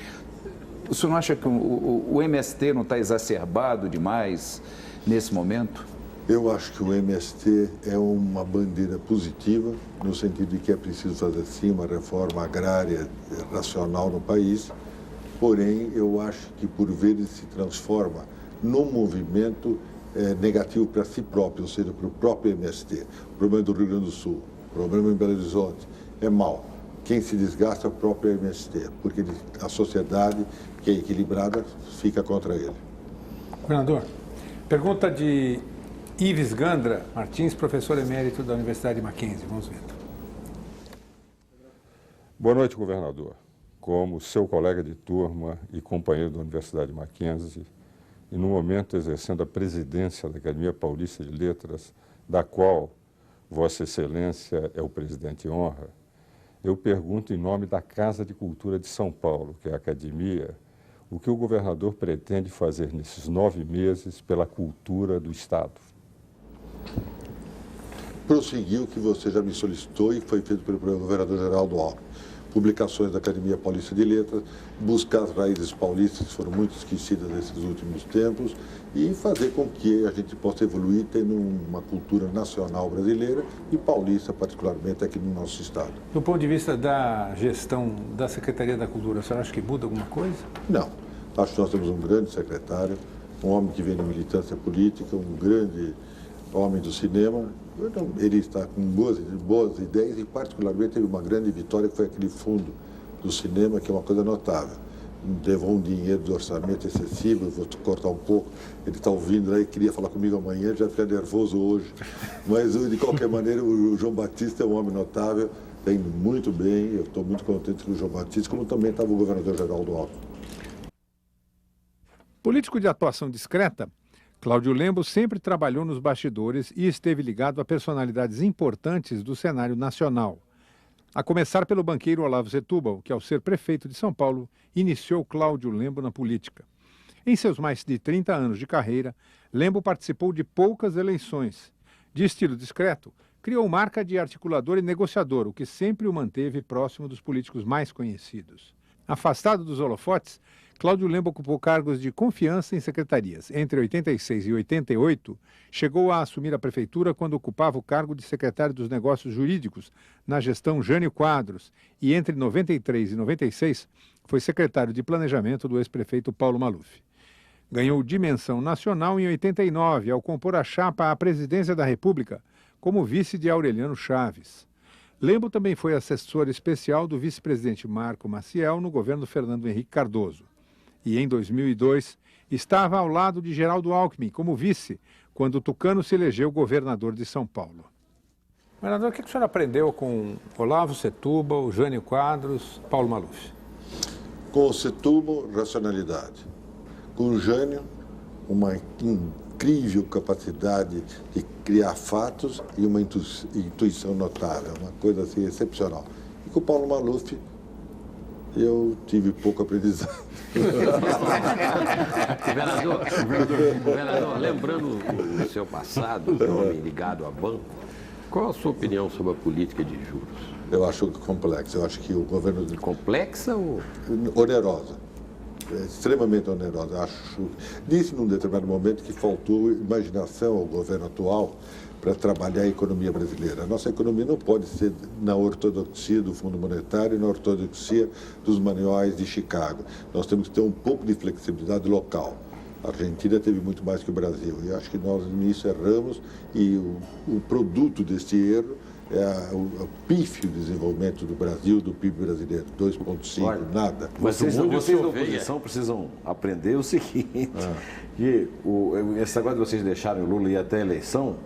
Speaker 7: o senhor não acha que o MST não está exacerbado demais nesse momento?
Speaker 2: Eu acho que o MST é uma bandeira positiva, no sentido de que é preciso fazer, sim, uma reforma agrária racional no país. Porém, eu acho que, por vezes, se transforma num movimento negativo para si próprio, ou seja, para o próprio MST. O problema do Rio Grande do Sul, o problema em Belo Horizonte, é mau. Quem se desgasta é o próprio MST, porque a sociedade, que é equilibrada, fica contra ele.
Speaker 1: Governador, pergunta de Ives Gandra Martins, professor emérito da Universidade de Mackenzie. Vamos ver.
Speaker 9: Boa noite, governador. Como seu colega de turma e companheiro da Universidade de Mackenzie, e no momento exercendo a presidência da Academia Paulista de Letras, da qual Vossa Excelência é o presidente em honra, eu pergunto em nome da Casa de Cultura de São Paulo, que é a Academia, o que o governador pretende fazer nesses 9 meses pela cultura do Estado.
Speaker 2: Prosseguir o que você já me solicitou e foi feito pelo governador Geraldo Alckmin. publicações da Academia Paulista de Letras, buscar as raízes paulistas que foram muito esquecidas nesses últimos tempos e fazer com que a gente possa evoluir tendo uma cultura nacional brasileira e paulista, particularmente aqui no nosso estado.
Speaker 1: Do ponto de vista da gestão da Secretaria da Cultura, a senhora acha que muda alguma coisa?
Speaker 2: Não. Acho que nós temos um grande secretário, um homem que vem da militância política, um grande homem do cinema. Ele está com boas ideias e, particularmente, teve uma grande vitória, que foi aquele fundo do cinema, que é uma coisa notável. Levou um dinheiro do orçamento excessivo, eu vou cortar um pouco. Ele está ouvindo aí, queria falar comigo amanhã, já fica nervoso hoje. Mas, de qualquer maneira, o João Batista é um homem notável, está indo muito bem. Eu estou muito contente com o João Batista, como também estava o governador Geraldo Alckmin.
Speaker 1: Político de atuação discreta, Cláudio Lembo sempre trabalhou nos bastidores e esteve ligado a personalidades importantes do cenário nacional. A começar pelo banqueiro Olavo Setúbal, que, ao ser prefeito de São Paulo, iniciou Cláudio Lembo na política. Em seus mais de 30 anos de carreira, Lembo participou de poucas eleições. De estilo discreto, criou marca de articulador e negociador, o que sempre o manteve próximo dos políticos mais conhecidos. Afastado dos holofotes, Cláudio Lembo ocupou cargos de confiança em secretarias. Entre 86 e 88, chegou a assumir a prefeitura quando ocupava o cargo de secretário dos Negócios Jurídicos na gestão Jânio Quadros e entre 93 e 96 foi secretário de Planejamento do ex-prefeito Paulo Maluf. Ganhou dimensão nacional em 89 ao compor a chapa à presidência da República como vice de Aureliano Chaves. Lembo também foi assessor especial do vice-presidente Marco Maciel no governo Fernando Henrique Cardoso. E em 2002, estava ao lado de Geraldo Alckmin como vice, quando Tucano se elegeu governador de São Paulo. Governador, o que o senhor aprendeu com Olavo Setúbal, Jânio Quadros, Paulo Maluf?
Speaker 2: Com o Setúbal, racionalidade. Com o Jânio, uma incrível capacidade de criar fatos e uma intuição notável, uma coisa assim excepcional. E com o Paulo Maluf, eu tive pouco aprendizado.
Speaker 3: Governador, lembrando o seu passado, um homem ligado a banco, qual a sua opinião sobre a política de juros?
Speaker 2: Eu acho complexa. Eu acho que o governo...
Speaker 3: Complexa ou...
Speaker 2: Onerosa. É extremamente onerosa. Disse num determinado momento que faltou imaginação ao governo atual para trabalhar a economia brasileira. A nossa economia não pode ser na ortodoxia do Fundo Monetário, na ortodoxia dos manuais de Chicago. Nós temos que ter um pouco de flexibilidade local. A Argentina teve muito mais que o Brasil. E acho que nós nisso erramos e o produto desse erro é o pífio desenvolvimento do Brasil, do PIB brasileiro, 2,5, nada.
Speaker 8: Vocês da oposição precisam aprender o seguinte, que esse negócio de vocês deixarem o Lula ir até a eleição,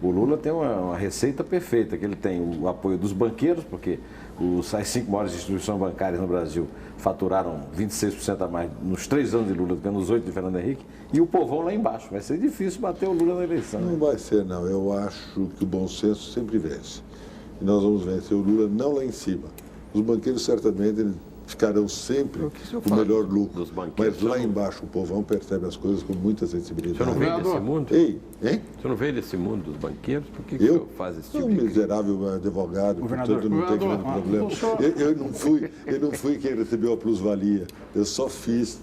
Speaker 8: o Lula tem uma receita perfeita, que ele tem o apoio dos banqueiros, porque as 5 maiores instituições bancárias no Brasil faturaram 26% a mais nos 3 anos de Lula do que nos 8 de Fernando Henrique, e o povão lá embaixo. Vai ser difícil bater o Lula na eleição.
Speaker 2: Não vai ser, não. Eu acho que o bom senso sempre vence. E nós vamos vencer o Lula não lá em cima. Os banqueiros certamente ficarão sempre o melhor lucro. Mas lá embaixo o povão percebe as coisas com muita sensibilidade.
Speaker 3: O senhor não veio desse mundo?
Speaker 2: Ei, hein?
Speaker 3: O senhor não veio desse mundo dos banqueiros? Por que o senhor faz esse tipo de
Speaker 2: crítica? Eu sou um miserável advogado, portanto não tem grande problema. Eu não fui quem recebeu a plusvalia. Eu só fiz,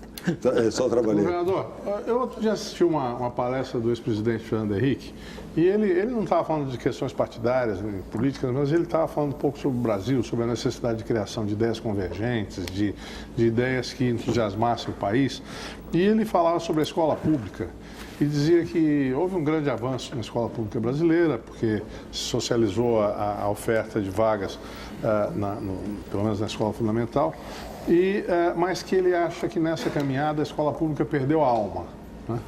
Speaker 2: só trabalhei.
Speaker 5: Governador, eu outro dia assisti uma palestra do ex-presidente Fernando Henrique e ele não estava falando de questões partidárias, políticas, mas ele estava falando um pouco sobre o Brasil, sobre a necessidade de criação de ideias convergentes, de ideias que entusiasmassem o país. E ele falava sobre a escola pública e dizia que houve um grande avanço na escola pública brasileira, porque se socializou a oferta de vagas, pelo menos na escola fundamental, mas que ele acha que nessa caminhada a escola pública perdeu a alma, né?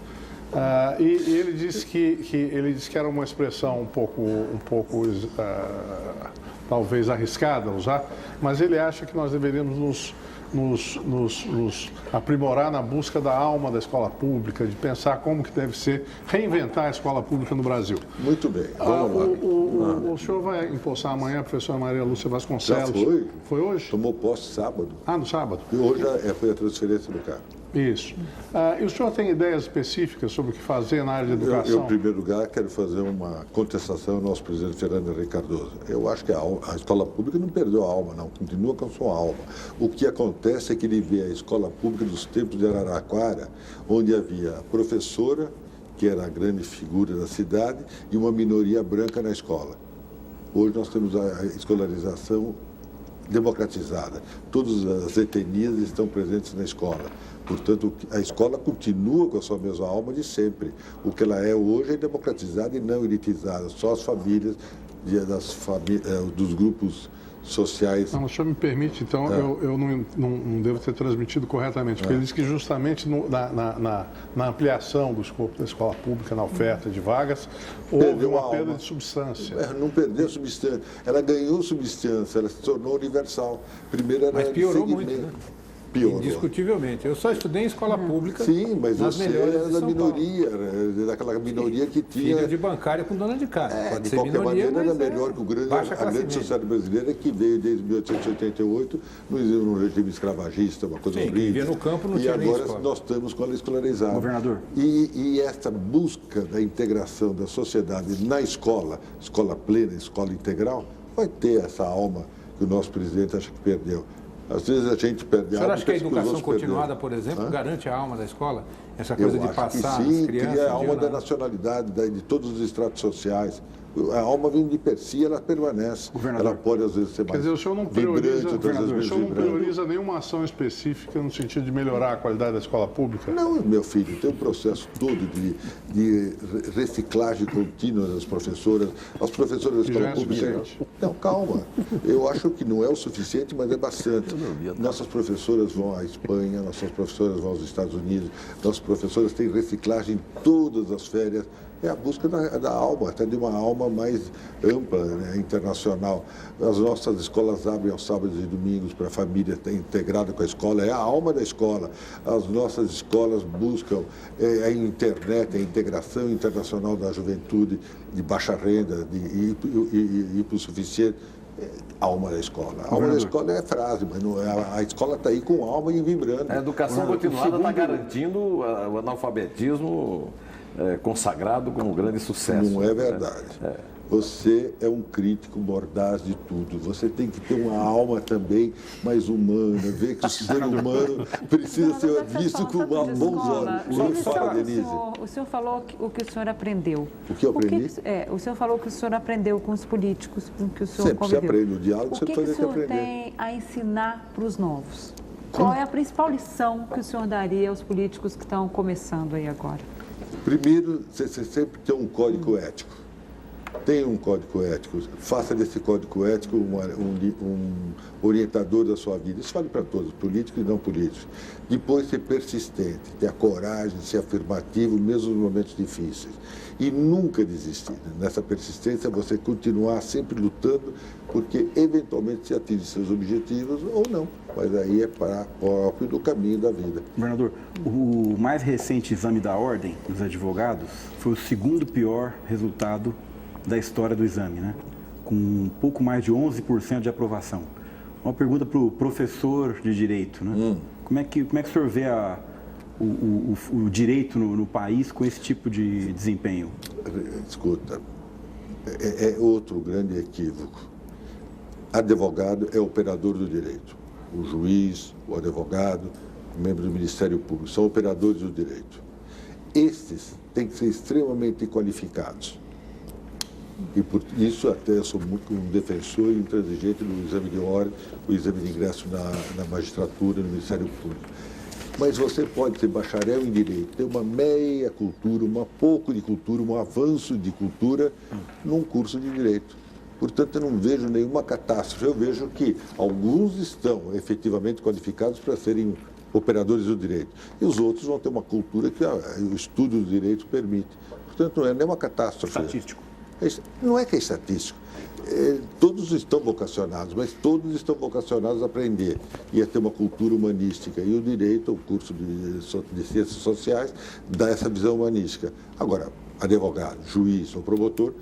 Speaker 5: E ele disse que era uma expressão um pouco talvez arriscada usar, mas ele acha que nós deveríamos nos aprimorar na busca da alma da escola pública, de pensar como que deve ser, reinventar a escola pública no Brasil.
Speaker 2: Muito bem, vamos lá.
Speaker 5: O senhor vai empossar amanhã a professora Maria Lúcia Vasconcelos.
Speaker 2: Já foi.
Speaker 5: Foi hoje?
Speaker 2: Tomou posse sábado.
Speaker 5: No sábado.
Speaker 2: E hoje foi a transferência do cargo.
Speaker 5: Isso. E o senhor tem ideias específicas sobre o que fazer na área de educação?
Speaker 2: Eu, em primeiro lugar, quero fazer uma contestação ao nosso presidente Fernando Henrique Cardoso. Eu acho que a escola pública não perdeu a alma, não. Continua com a sua alma. O que acontece é que ele vê a escola pública dos tempos de Araraquara, onde havia a professora, que era a grande figura da cidade, e uma minoria branca na escola. Hoje nós temos a escolarização democratizada. Todas as etnias estão presentes na escola. Portanto, a escola continua com a sua mesma alma de sempre. O que ela é hoje é democratizada e não elitizada. Só as famílias, dos grupos sociais.
Speaker 5: Não, o senhor me permite, então, eu não devo ter transmitido corretamente, porque ele disse que justamente na ampliação do escopo da escola pública, na oferta de vagas, houve uma perda de substância.
Speaker 2: Não perdeu substância, ela ganhou substância, ela se tornou universal. Primeiro era
Speaker 1: mas piorou muito, né?
Speaker 2: Piorou.
Speaker 1: Indiscutivelmente. Eu só estudei em escola pública.
Speaker 2: Sim, mas você era da minoria, daquela minoria que tinha...
Speaker 1: Filho de bancária com dona de casa.
Speaker 2: Pode de qualquer maneira, era melhor que a grande sociedade brasileira que veio desde 1888 no regime escravagista, uma coisa horrível.
Speaker 1: Vivia no campo, não tinha nem escola.
Speaker 2: E agora nós estamos com ela escolarizada.
Speaker 4: Governador.
Speaker 2: E essa busca da integração da sociedade na escola plena, escola integral, vai ter essa alma que o nosso presidente acha que perdeu. Às vezes a gente perde a alma.
Speaker 1: O senhor acha que a educação continuada,
Speaker 2: perderam.
Speaker 1: por exemplo, garante a alma da escola? Essa coisa de passar
Speaker 2: sim,
Speaker 1: as crianças...
Speaker 2: cria a alma da nacionalidade, de todos os estratos sociais. A alma vem de per si, ela permanece. Ela pode, às vezes, ser mais
Speaker 5: vibrante, outras vezes menos vibrante. Não prioriza nenhuma ação específica no sentido de melhorar a qualidade da escola pública?
Speaker 2: Não, meu filho, tem um processo todo de reciclagem contínua das professoras. As professoras da escola pública... Não, calma. Eu acho que não é o suficiente, mas é bastante. Nossas professoras vão à Espanha, nossas professoras vão aos Estados Unidos, nossas professoras têm reciclagem em todas as férias. É a busca da alma, até de uma alma mais ampla, né, internacional. As nossas escolas abrem aos sábados e domingos para a família estar integrada com a escola, é a alma da escola. As nossas escolas buscam a internet, a integração internacional da juventude de baixa renda, de hipossuficiente. Alma da escola. A alma da escola é frase, mas não é, a escola está aí com alma e vibrando.
Speaker 8: A educação continuada está garantindo o analfabetismo consagrado como um grande sucesso.
Speaker 2: Não é verdade. Você é um crítico mordaz de tudo. Você tem que ter uma alma também mais humana, ver que o ser humano precisa ser visto com bons olhos. Fala, Denise.
Speaker 6: O senhor falou o que o senhor aprendeu.
Speaker 2: O que eu aprendi?
Speaker 6: O senhor falou que o senhor aprendeu com os políticos com que o senhor
Speaker 2: sempre
Speaker 6: conviveu.
Speaker 2: Sempre se aprende o diálogo,
Speaker 6: você pode aprender. O que o senhor tem a ensinar para os novos? Qual é a principal lição que o senhor daria aos políticos que estão começando aí agora?
Speaker 2: Primeiro, você sempre tem um código ético. Tenha um código ético. Faça desse código ético um orientador da sua vida. Isso vale para todos, políticos e não políticos. Depois, ser persistente, ter a coragem de ser afirmativo, mesmo nos momentos difíceis. E nunca desistir. Nessa persistência, você continuar sempre lutando, porque eventualmente se atinge seus objetivos ou não. Mas aí é próprio do caminho da vida.
Speaker 4: Governador, o mais recente exame da Ordem dos Advogados foi o segundo pior resultado da história do exame, né? Com um pouco mais de 11% de aprovação. Uma pergunta para o professor de Direito, né? Como é que o senhor vê o direito no país com esse tipo de desempenho?
Speaker 2: Escuta, é outro grande equívoco. Advogado é operador do direito. O juiz, o advogado, o membro do Ministério Público são operadores do direito. Estes têm que ser extremamente qualificados. E por isso até eu sou muito um defensor e intransigente do exame de ordem, o exame de ingresso na magistratura, no Ministério Público. Mas você pode ser bacharel em Direito, ter uma meia cultura, um pouco de cultura, um avanço de cultura num curso de Direito. Portanto, eu não vejo nenhuma catástrofe. Eu vejo que alguns estão efetivamente qualificados para serem operadores do direito. E os outros vão ter uma cultura que o estudo do direito permite. Portanto, não é nenhuma catástrofe.
Speaker 4: Estatístico.
Speaker 2: Não é que é estatístico. Todos estão vocacionados, mas todos estão vocacionados a aprender e a ter uma cultura humanística. E o direito, o curso de ciências sociais, dá essa visão humanística. Agora, advogado, juiz ou promotor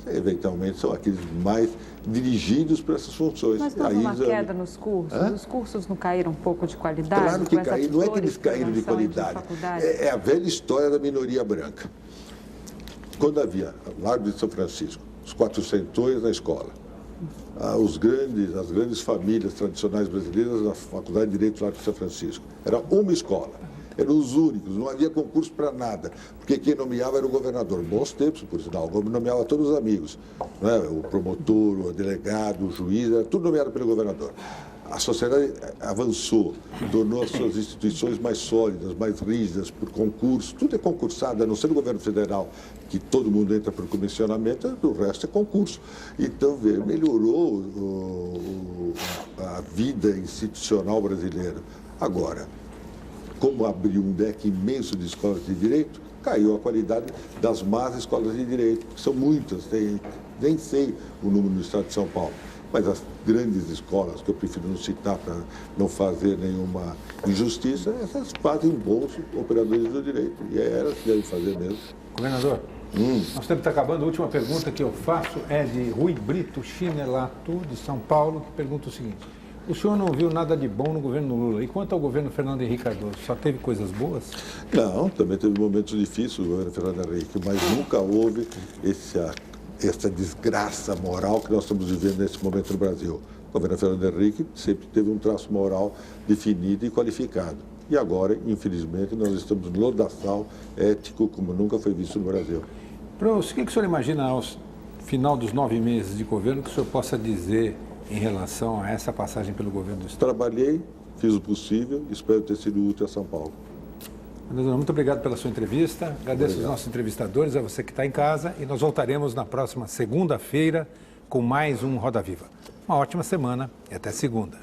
Speaker 2: eventualmente são aqueles mais dirigidos para essas funções.
Speaker 6: Mas houve uma queda nos cursos? Os cursos não caíram um pouco de qualidade?
Speaker 2: Claro que caíram, não é que eles caíram de qualidade. É a velha história da minoria branca. Quando havia Largo de São Francisco, os 400 na escola, as grandes famílias tradicionais brasileiras na Faculdade de Direito Largo de São Francisco, era uma escola. Eram os únicos, não havia concurso para nada, porque quem nomeava era o governador. Bons tempos, por sinal, o governador nomeava todos os amigos, né? O promotor, o delegado, o juiz, era tudo nomeado pelo governador. A sociedade avançou, tornou as suas instituições mais sólidas, mais rígidas, por concurso. Tudo é concursado, a não ser no governo federal, que todo mundo entra por comissionamento, o resto é concurso. Então, melhorou a vida institucional brasileira. Agora, como abriu um leque imenso de escolas de direito, caiu a qualidade das más escolas de direito, que são muitas, nem sei o número no estado de São Paulo. Mas as grandes escolas, que eu prefiro não citar para não fazer nenhuma injustiça, essas fazem bons operadores do direito. E é elas que devem fazer mesmo.
Speaker 1: Governador, nosso tempo está acabando. A última pergunta que eu faço é de Rui Brito Chinelato, de São Paulo, que pergunta o seguinte: o senhor não viu nada de bom no governo Lula. E quanto ao governo Fernando Henrique Cardoso, só teve coisas boas?
Speaker 2: Não, também teve momentos difíceis no governo Fernando Henrique, mas nunca houve essa desgraça moral que nós estamos vivendo nesse momento no Brasil. O governo Fernando Henrique sempre teve um traço moral definido e qualificado. E agora, infelizmente, nós estamos no lodaçal ético como nunca foi visto no Brasil.
Speaker 1: O que o senhor imagina ao final dos 9 meses de governo que o senhor possa dizer em relação a essa passagem pelo governo do Estado?
Speaker 2: Trabalhei, fiz o possível, espero ter sido útil a São Paulo.
Speaker 1: Muito obrigado pela sua entrevista. Agradeço aos nossos entrevistadores, a você que está em casa. E nós voltaremos na próxima segunda-feira com mais um Roda Viva. Uma ótima semana e até segunda.